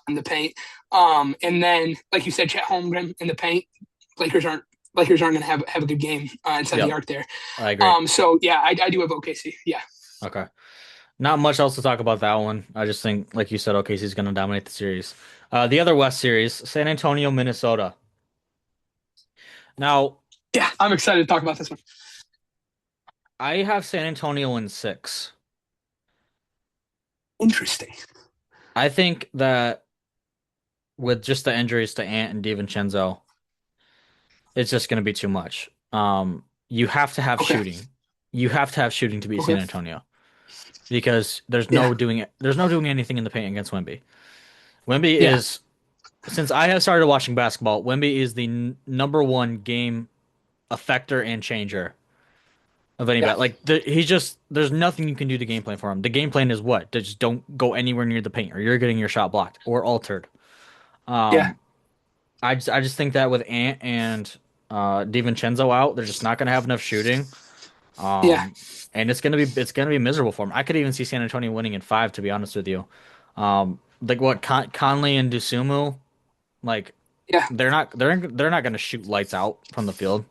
in the paint. And then, like you said, Chet Holmgren in the paint. Lakers aren't Lakers aren't going to have a good game inside the Yep. arc there. I agree. So yeah, I do have OKC. Yeah, Okay. Not much else to talk about that one. I just think, like you said, OKC's going to dominate the series. The other West series, San Antonio, Minnesota. Now, yeah, I'm excited to talk about this one. I have San Antonio in six. Interesting. I think that with just the injuries to Ant and DiVincenzo, it's just going to be too much. You have to have Okay. shooting. You have to have shooting to beat San Okay. Antonio because Yeah. there's no doing anything in the paint against Wemby. Wemby Yeah. is since I have started watching basketball, Wemby is the number one game effector and changer of Yeah. anybody. Like he's just there's nothing you can do to game plan for him. The game plan is what? To just don't go anywhere near the paint, or you're getting your shot blocked or altered. Yeah. Um, I just think that with Ant and DiVincenzo out, they're just not gonna have enough shooting. Yeah. Um, and it's gonna be miserable for them. I could even see San Antonio winning in five, to be honest with you. Like what Conley and Dusumu, like Yeah. they're not gonna shoot lights out from the field.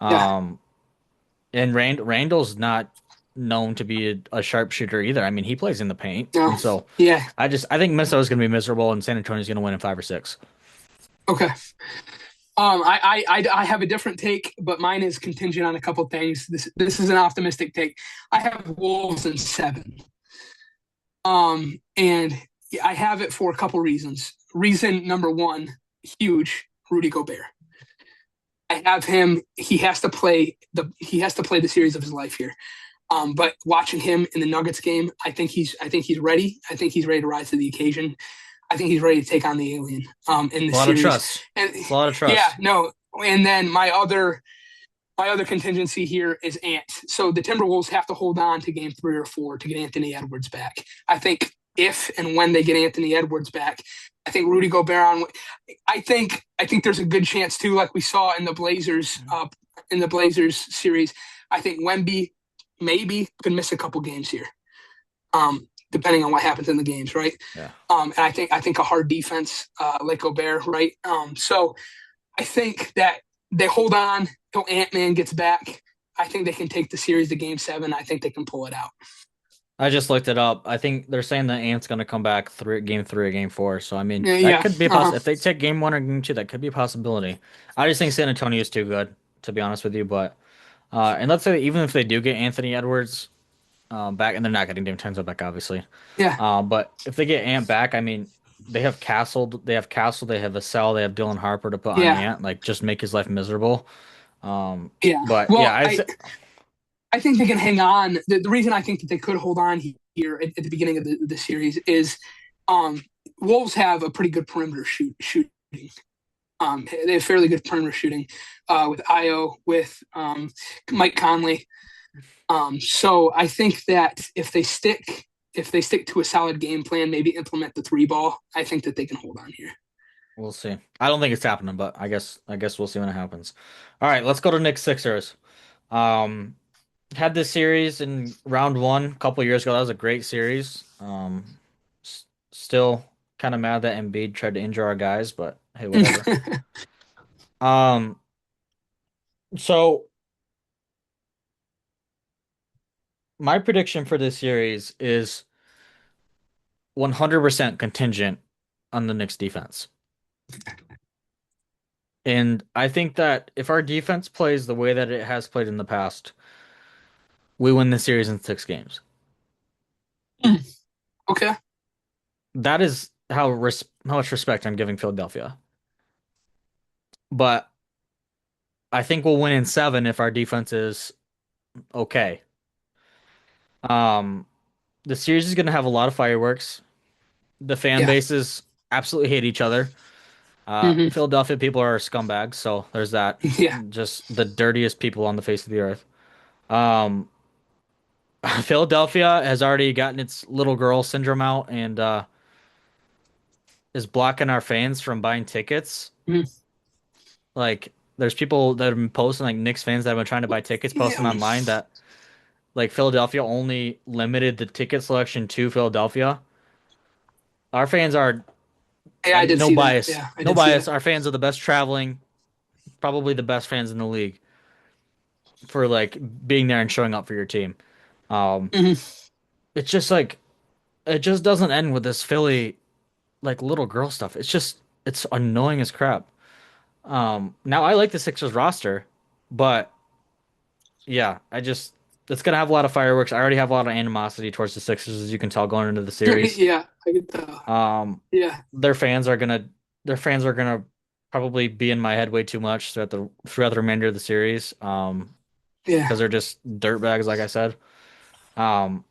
Yeah. Um, and Randall's not known to be a sharpshooter either. I mean, he plays in the paint, No. and so Yeah. I think Minnesota's gonna be miserable, and San Antonio's gonna win in five or six. Okay. I have a different take, but mine is contingent on a couple things. This is an optimistic take. I have Wolves in seven. And I have it for a couple reasons. Reason number one, huge, Rudy Gobert. I have him. He has to play the series of his life here. But watching him in the Nuggets game, I think he's ready. I think he's ready to rise to the occasion. I think he's ready to take on the alien in the A lot of series. trust. And It's a lot of yeah, trust. no. And then my other contingency here is Ant. So the Timberwolves have to hold on to game three or four to get Anthony Edwards back. I think if and when they get Anthony Edwards back, I think Rudy Gobert on. I think there's a good chance too, like we saw in the Blazers series. I think Wemby maybe could miss a couple games here, depending on what happens in the games, right? Yeah. And I think a hard defense like Gobert, right? So I think that they hold on till Ant Man gets back. I think they can take the series to game seven. I think they can pull it out. I just looked it up. I think they're saying the Ants gonna come back game three or game four. So I mean, Yeah, that yeah. could be a Uh-huh. If they take game one or game two, that could be a possibility. I just think San Antonio is too good, to be honest with you. But and let's say even if they do get Anthony Edwards back, and they're not getting DiVincenzo back, obviously. Yeah, But if they get Ant back, I mean, they have Castle, they have Vassell, they have Dylan Harper to put on yeah, Ant, like just make his life miserable. Um, yeah. but yeah, Well, I think they can hang on. The reason I think that they could hold on here at the beginning of the series is um, Wolves have a pretty good perimeter shooting. They have fairly good perimeter shooting with Io, with Mike Conley. So I think that if they stick to a solid game plan, maybe implement the three ball, I think that they can hold on here. We'll see. I don't think it's happening, but I guess we'll see when it happens. All right, let's go to Knicks Sixers. Um, had this series in round one a couple years ago. That was a great series. Still kind of mad that Embiid tried to injure our guys, but hey, whatever. Um, so my prediction for this series is 100% contingent on the Knicks defense. And I think that if our defense plays the way that it has played in the past, we win the series in 6 games. Okay. That is how much respect I'm giving Philadelphia. But I think we'll win in 7 if our defense is okay. Um, the series is going to have a lot of fireworks. The fan Yeah. bases absolutely hate each other. Hmm. Philadelphia people are scumbags, so there's that. Yeah. Just the dirtiest people on the face of the earth. Um, Philadelphia has already gotten its little girl syndrome out and is blocking our fans from buying tickets. Mhm. Like, there's people that have been posting, like Knicks fans that have been trying to buy tickets, posting Yeah. online that like Philadelphia only limited the ticket selection to Philadelphia. Our fans are, Yeah, I and did no see that. bias, Yeah, I no did see bias. that. Our fans are the best traveling, probably the best fans in the league for like being there and showing up for your team. Um, Hmm. it's just like it just doesn't end with this Philly like little girl stuff. It's annoying as crap. Now I like the Sixers roster, but yeah, it's gonna have a lot of fireworks. I already have a lot of animosity towards the Sixers, as you can tell going into the series. Yeah, I could tell. Um, Yeah. their fans are gonna their fans are gonna probably be in my head way too much throughout the remainder of the series. Yeah. Because they're just dirtbags, like I said. Um,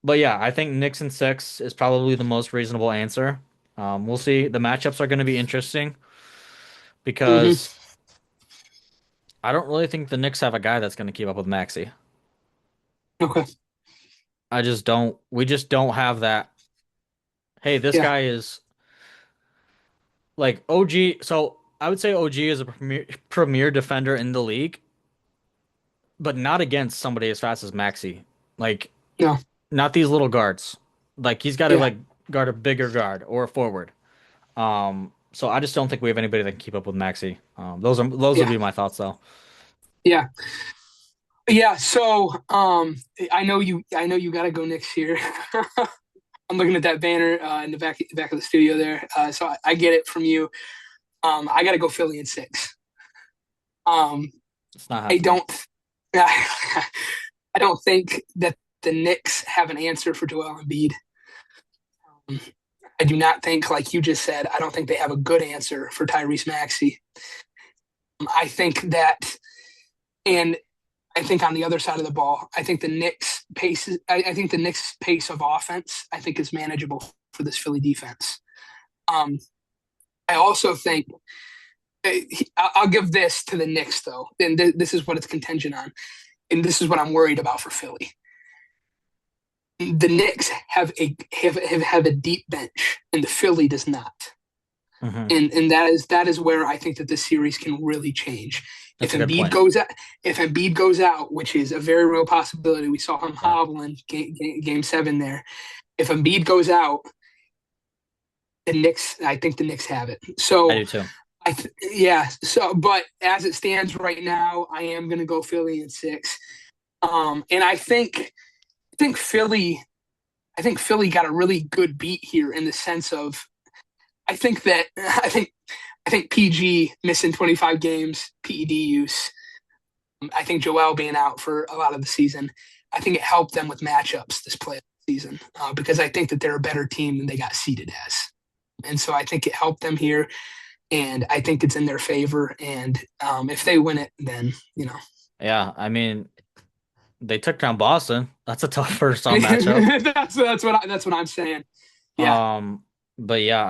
but yeah, I think Knicks and 6 is probably the most reasonable answer. We'll see. The matchups are going to be interesting Hmm. because I don't really think the Knicks have a guy that's going to keep up with Maxey. Okay. I just don't. We just don't have that. Hey, this Yeah. guy is like OG. So I would say OG is a premier defender in the league, but not against somebody as fast as Maxey. Like, No. not these little guards. Like he's got to Yeah. like guard a bigger guard or a forward. So I just don't think we have anybody that can keep up with Maxi. Those would Yeah. be my thoughts though. Yeah. Yeah. So, I know you got to go next year. I'm looking at that banner in the back of the studio there. So I get it from you. I got to go Philly in 6. Um, It's not I happening. don't. I don't think that the Knicks have an answer for Joel Embiid. Um, I do not think, like you just said, I don't think they have a good answer for Tyrese Maxey. I think that, and I think on the other side of the ball, I think the Knicks pace. I think the Knicks pace of offense, I think, is manageable for this Philly defense. Um, I also think I'll give this to the Knicks though, and this is what it's contingent on, and this is what I'm worried about for Philly. The Knicks have a deep bench, and the Philly does not. Hmm. And that is where I think that this series can really change. If That's a good Embiid point. goes out, if Embiid goes out, which is a very real possibility, we saw him Yeah, hobbling game 7 there. If Embiid goes out, I think the Knicks have it. I So do too. yeah. So, but as it stands right now, I am going to go Philly in 6. And I think Philly, I think Philly got a really good beat here in the sense of I think that I think PG missing 25 games, PED use. I think Joel being out for a lot of the season. I think it helped them with matchups this play season because I think that they're a better team than they got seeded as, and so I think it helped them here, and I think it's in their favor. And if they win it, then Yeah, I mean they took down Boston. That's a tough first round matchup. that's what I'm saying. Yeah. Um, but yeah,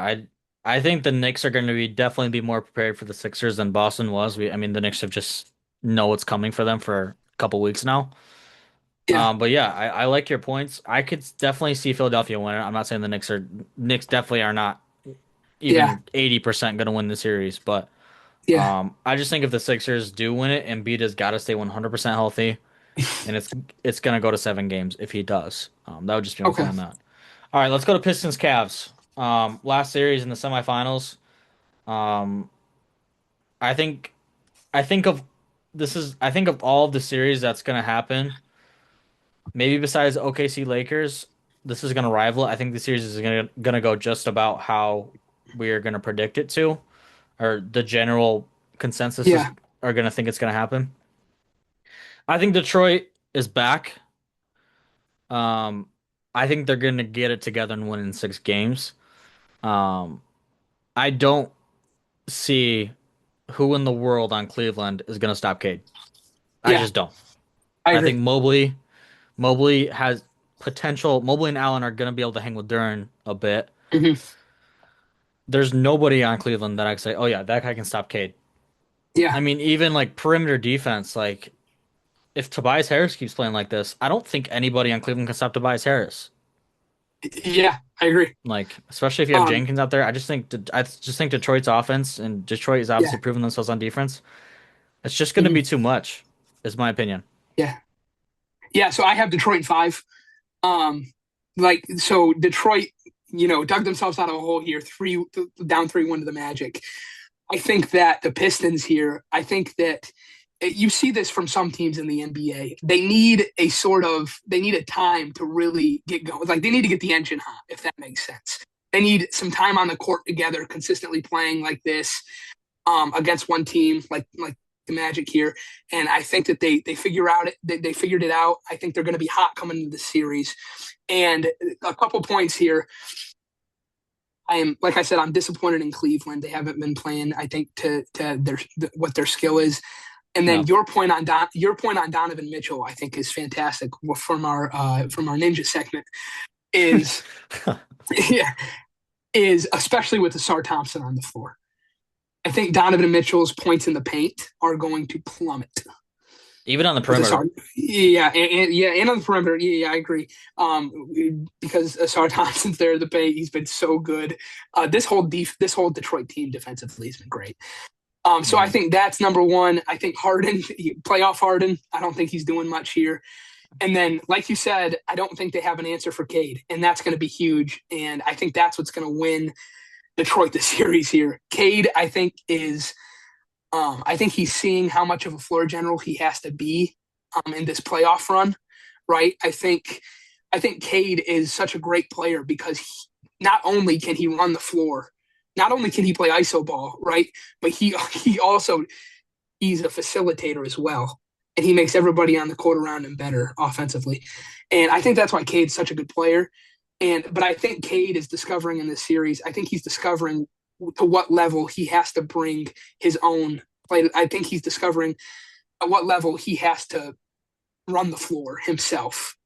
I think the Knicks are going to be definitely be more prepared for the Sixers than Boston was. I mean, the Knicks have just know what's coming for them for a couple weeks now. Yeah, But yeah, I like your points. I could definitely see Philadelphia winning. I'm not saying the Knicks definitely are not yeah, even 80% going to win the series, but yeah. I just think if the Sixers do win it, Embiid has got to stay 100% healthy, and it's going to go to 7 games if he does. That would just be my Okay. point on that. All right, let's go to Pistons Cavs. Last series in the semifinals. Um, I think I think of I think of all of the series that's going to happen. Maybe besides OKC Lakers, this is going to rival it. I think the series is going to go just about how we are going to predict it to, or the general consensus is Yeah, are going to think it's going to happen. I think Detroit is back. Um, I think they're going to get it together and win in 6 games. Um, I don't see who in the world on Cleveland is going to stop Cade. I yeah. just don't. I I agree. think Mobley has potential. Mobley and Allen are going to be able to hang with Duran a bit. Hmm. There's nobody on Cleveland that I can say, oh yeah, that guy can stop Cade. Yeah, I mean, even like perimeter defense, like if Tobias Harris keeps playing like this, I don't think anybody on Cleveland can stop Tobias Harris. yeah. I agree. Like, especially if you have Um, Jenkins out there, I just think Detroit's offense and Detroit is yeah, obviously proving themselves on defense. It's just going to hmm, be too much, is my opinion. yeah, yeah. So I have Detroit in five. Um, like so Detroit, dug themselves out of a hole here, down 3-1 to the Magic. I think that the Pistons here, I think that you see this from some teams in the NBA. They need a time to really get going. Like they need to get the engine hot, if that makes sense. They need some time on the court together, consistently playing like this against one team, like the Magic here. And I think that they figured it out. I think they're going to be hot coming into the series. And a couple points here. I am, like I said, I'm disappointed in Cleveland. They haven't been playing, I think, to what their skill is. And then No. your point on Donovan Mitchell, I think, is fantastic from our Ninja segment. Is yeah, is especially with Asar Thompson on the floor. I think Donovan Mitchell's points in the paint are going to plummet Even on the with perimeter. Asar. Yeah, and on the perimeter, yeah, I agree. Because Asar Thompson's there in the paint, he's been so good. This whole Detroit team defensively has been great. So I Mhm. think that's number one. I think Harden, playoff Harden, I don't think he's doing much here. And then, like you said, I don't think they have an answer for Cade, and that's going to be huge. And I think that's what's going to win Detroit the series here. Cade, I think he's seeing how much of a floor general he has to be in this playoff run, right? I think Cade is such a great player because not only can he run the floor, not only can he play iso ball, right? But he also he's a facilitator as well, and he makes everybody on the court around him better offensively. And I think that's why Cade's such a good player. But I think Cade is discovering in this series. I think he's discovering to what level he has to bring his own play. I think he's discovering at what level he has to run the floor himself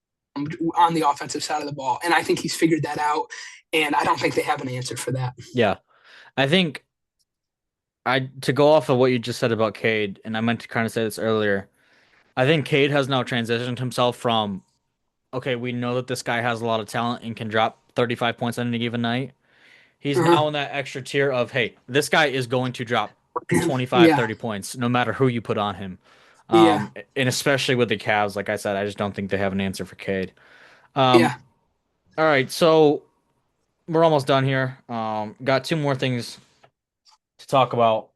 on the offensive side of the ball. And I think he's figured that out. And I don't think they have an answer for that. Yeah. I think I to go off of what you just said about Cade, and I meant to kind of say this earlier. I think Cade has now transitioned himself from, okay, we know that this guy has a lot of talent and can drop 35 points on any given night. He's Uh-huh. now in that extra tier of, hey, this guy is going to drop 25, Yeah. 30 points no matter who you put on him. Yeah. And especially with the Cavs, like I said, I just don't think they have an answer for Cade. Um, Yeah. all right, so we're almost done here. Got two more things to talk about.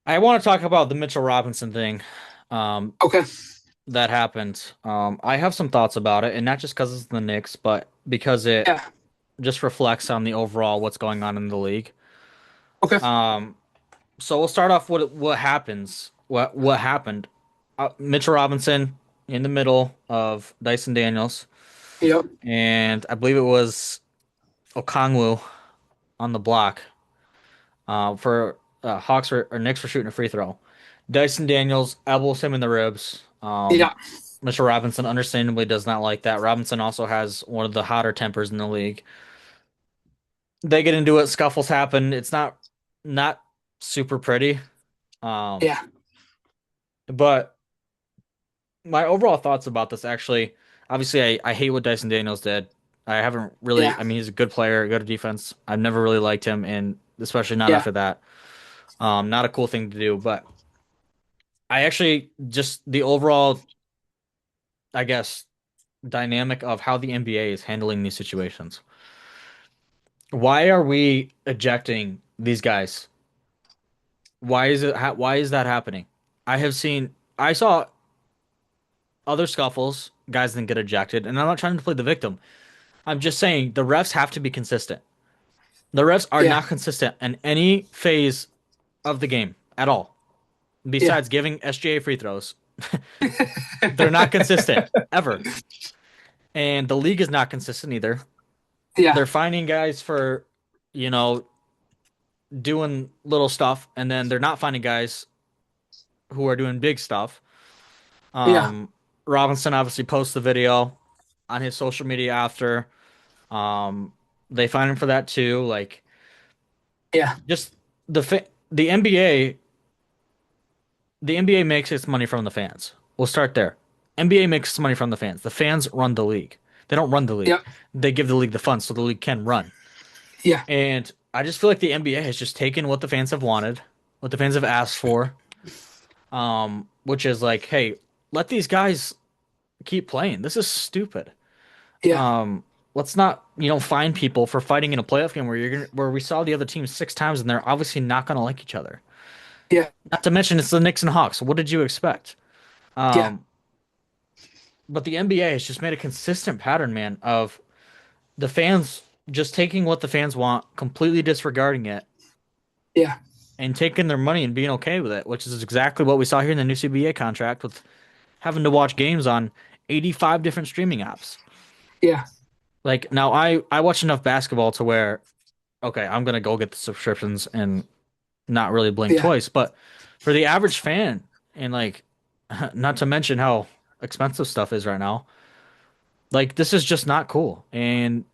I want to talk about the Mitchell Robinson thing. Um, Okay. that happened. I have some thoughts about it, and not just because it's the Knicks, but because it Yeah. just reflects on the overall what's going on in the league. Okay. Um, so we'll start off with what happens. What happened? Mitchell Robinson in the middle of Dyson Daniels, Yep. and I believe it was Okongwu on the block for Hawks or Knicks for shooting a free throw. Dyson Daniels elbows him in the ribs. Yeah. Mr. Robinson understandably does not like that. Robinson also has one of the hotter tempers in the league. they get into it, scuffles happen. It's not super pretty. Um, Yeah, but my overall thoughts about this actually, obviously, I hate what Dyson Daniels did. I haven't really, yeah, I mean, he's a good player, good at defense. I've never really liked him, and especially not yeah, after that. Not a cool thing to do, but I actually just the overall, I guess, dynamic of how the NBA is handling these situations. Why are we ejecting these guys? Why is that happening? I saw other scuffles, guys didn't get ejected, and I'm not trying to play the victim. I'm just saying the refs have to be consistent. The refs are yeah, not consistent in any phase of the game at all. yeah, Besides giving SGA free throws, they're not consistent ever. And the league is not consistent either. yeah, They're finding guys for, you know, doing little stuff, and then they're not finding guys who are doing big stuff. yeah, Um, Robinson obviously posts the video on his social media after. Um, they find him for that too. Like yeah, just the NBA makes its money from the fans. We'll start there. NBA makes its money from the fans. The fans run the league. They don't run the league. yep, They give the league the funds so the league can run. yeah, And I just feel like the NBA has just taken what the fans have wanted, what the fans have asked for, which is like, hey, let these guys keep playing. This is stupid. yeah, Um, let's not, fine people for fighting in a playoff game where we saw the other team 6 times and they're obviously not gonna like each other. yeah, Not to mention it's the Knicks and Hawks. What did you expect? yeah, Um, but the NBA has just made a consistent pattern, man, of the fans just taking what the fans want, completely disregarding it, yeah, and taking their money and being okay with it, which is exactly what we saw here in the new CBA contract with having to watch games on 85 different streaming apps. yeah, Like now I watch enough basketball to where okay, I'm gonna go get the subscriptions and not really blink yeah, twice, but for the average fan and like not to mention how expensive stuff is right now, like this is just not cool. And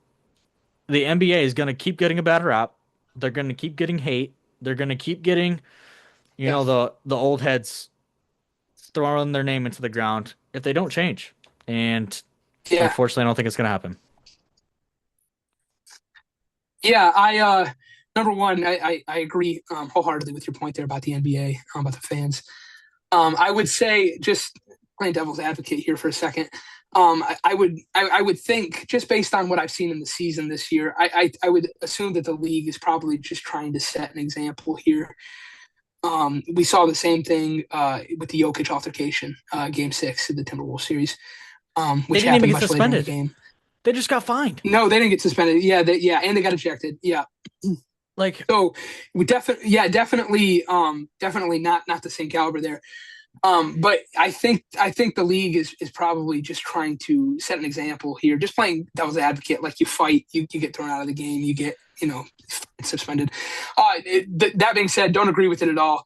the NBA is gonna keep getting a bad rap. They're gonna keep getting hate. They're gonna keep getting, yeah, the old heads throwing their name into the ground if they don't change. And yeah. unfortunately, I don't think it's gonna happen. Yeah, number one, I agree wholeheartedly with your point there about the NBA, about the fans. I would say, just playing devil's advocate here for a second. I would think, just based on what I've seen in the season this year, I would assume that the league is probably just trying to set an example here. We saw the same thing with the Jokic altercation, Game 6 of the Timberwolves series, They which didn't even happened get much later in the suspended. game. They just got fined. No, they didn't get suspended. Yeah, yeah, and they got ejected. Yeah. Like So we definitely, yeah, definitely not the same caliber there. But I think the league is probably just trying to set an example here. Just playing devil's advocate, like you fight, you get thrown out of the game, you get suspended. That being said, don't agree with it at all.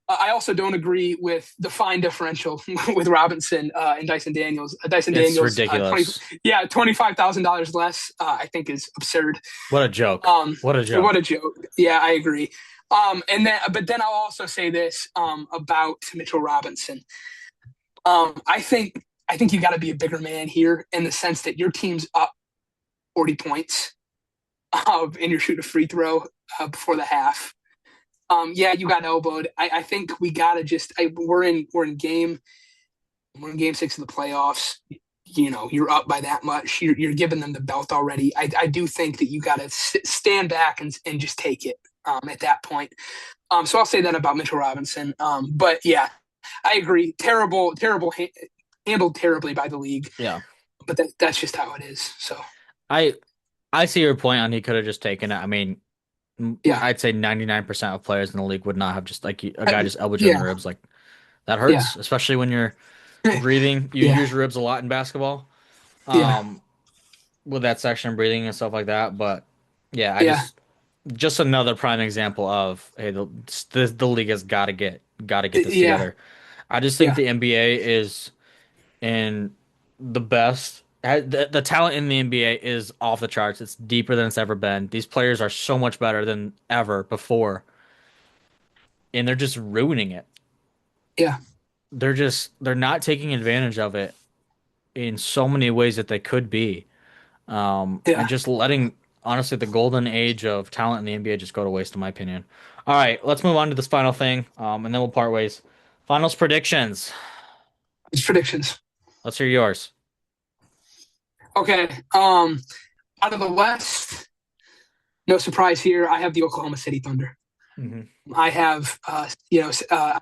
I also don't agree with the fine differential with Robinson and Dyson Daniels. Dyson it's Daniels, ridiculous. $25,000 less. I think is absurd. What a joke. Um, What a what joke. a joke. Yeah, I agree. But then I'll also say this about Mitchell Robinson. I think you got to be a bigger man here in the sense that your team's up 40 points, and you're shooting a free throw before the half. Yeah, you got elbowed. I think we gotta just. We're in game 6 of the playoffs. You're up by that much. You're giving them the belt already. I do think that you got to stand back and just take it at that point. So I'll say that about Mitchell Robinson. But yeah, I agree. Terrible, terrible, handled terribly by the league. Yeah. But that's just how it is. So I I see your point on he could have just taken it. I mean, yeah, I'd say 99% of players in the league would not have just like a I, guy just elbowed you in the yeah, ribs. Like that yeah, hurts, especially when you're breathing. You yeah, use your ribs a lot in basketball. yeah, Um, with that section breathing and stuff like that. But yeah, I yeah, just another prime example of hey, the league has got to get this yeah, together. I just think yeah, the NBA is in the best. The talent in the NBA is off the charts. It's deeper than it's ever been. These players are so much better than ever before, and they're just ruining it. Yeah, They're not taking advantage of it in so many ways that they could be. And yeah. just letting, honestly, the golden age of talent in the NBA just go to waste, in my opinion. All right, let's move on to this final thing, and then we'll part ways. Finals predictions. It's predictions. Let's hear yours. Okay. Out of the West, no surprise here. I have the Oklahoma City Thunder. Hmm. I have, I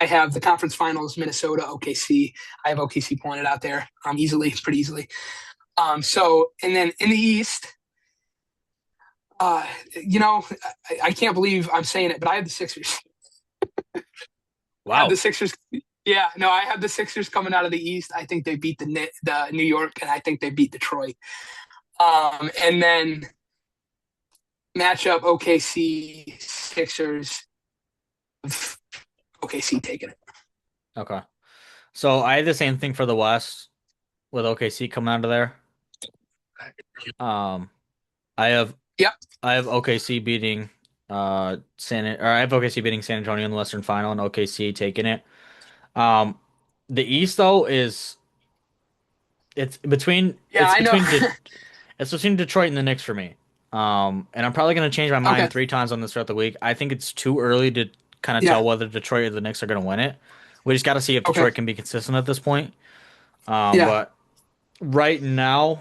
have the conference finals, Minnesota, OKC. I have OKC pointed out there easily, pretty easily. And then in the East, uh, you know, I can't believe I'm saying it, but I have the Sixers. I have the Wow. Sixers. Yeah, no, I have the Sixers coming out of the East. I think they beat the New York, and I think they beat Detroit. And then matchup OKC Sixers. OKC taking it. Okay. So I had the same thing for the West with OKC coming out of there. Um, I have Yep. I have OKC beating I have OKC beating San Antonio in the Western Final and OKC taking it. Um, the East though is it's between Yeah, it's I know. between De it's between Detroit and the Knicks for me. And I'm probably gonna change my Okay. mind 3 times on this throughout the week. I think it's too early to kind of Yeah. tell whether Detroit or the Knicks are gonna win it. We just got to see if Okay. Detroit can be consistent at this point. Yeah. But right now,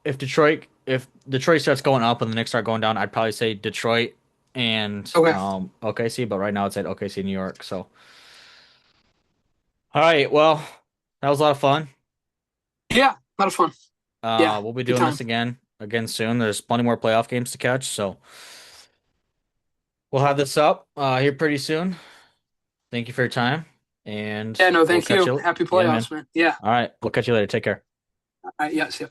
if Detroit starts going up and the Knicks start going down, I'd probably say Detroit and Okay. OKC. But right now, it's at OKC New York. So, all right, well, that was a lot of fun. Yeah. A lot of fun. Yeah. We'll be Good doing time. this again soon. There's plenty more playoff games to catch, so we'll have this up here pretty soon. Thank you for your time, and Yeah. No, we'll thank catch you. you. Happy Yeah, man. playoffs, man. Yeah. All right, we'll catch you later. Take care. All right. Yes. Yeah.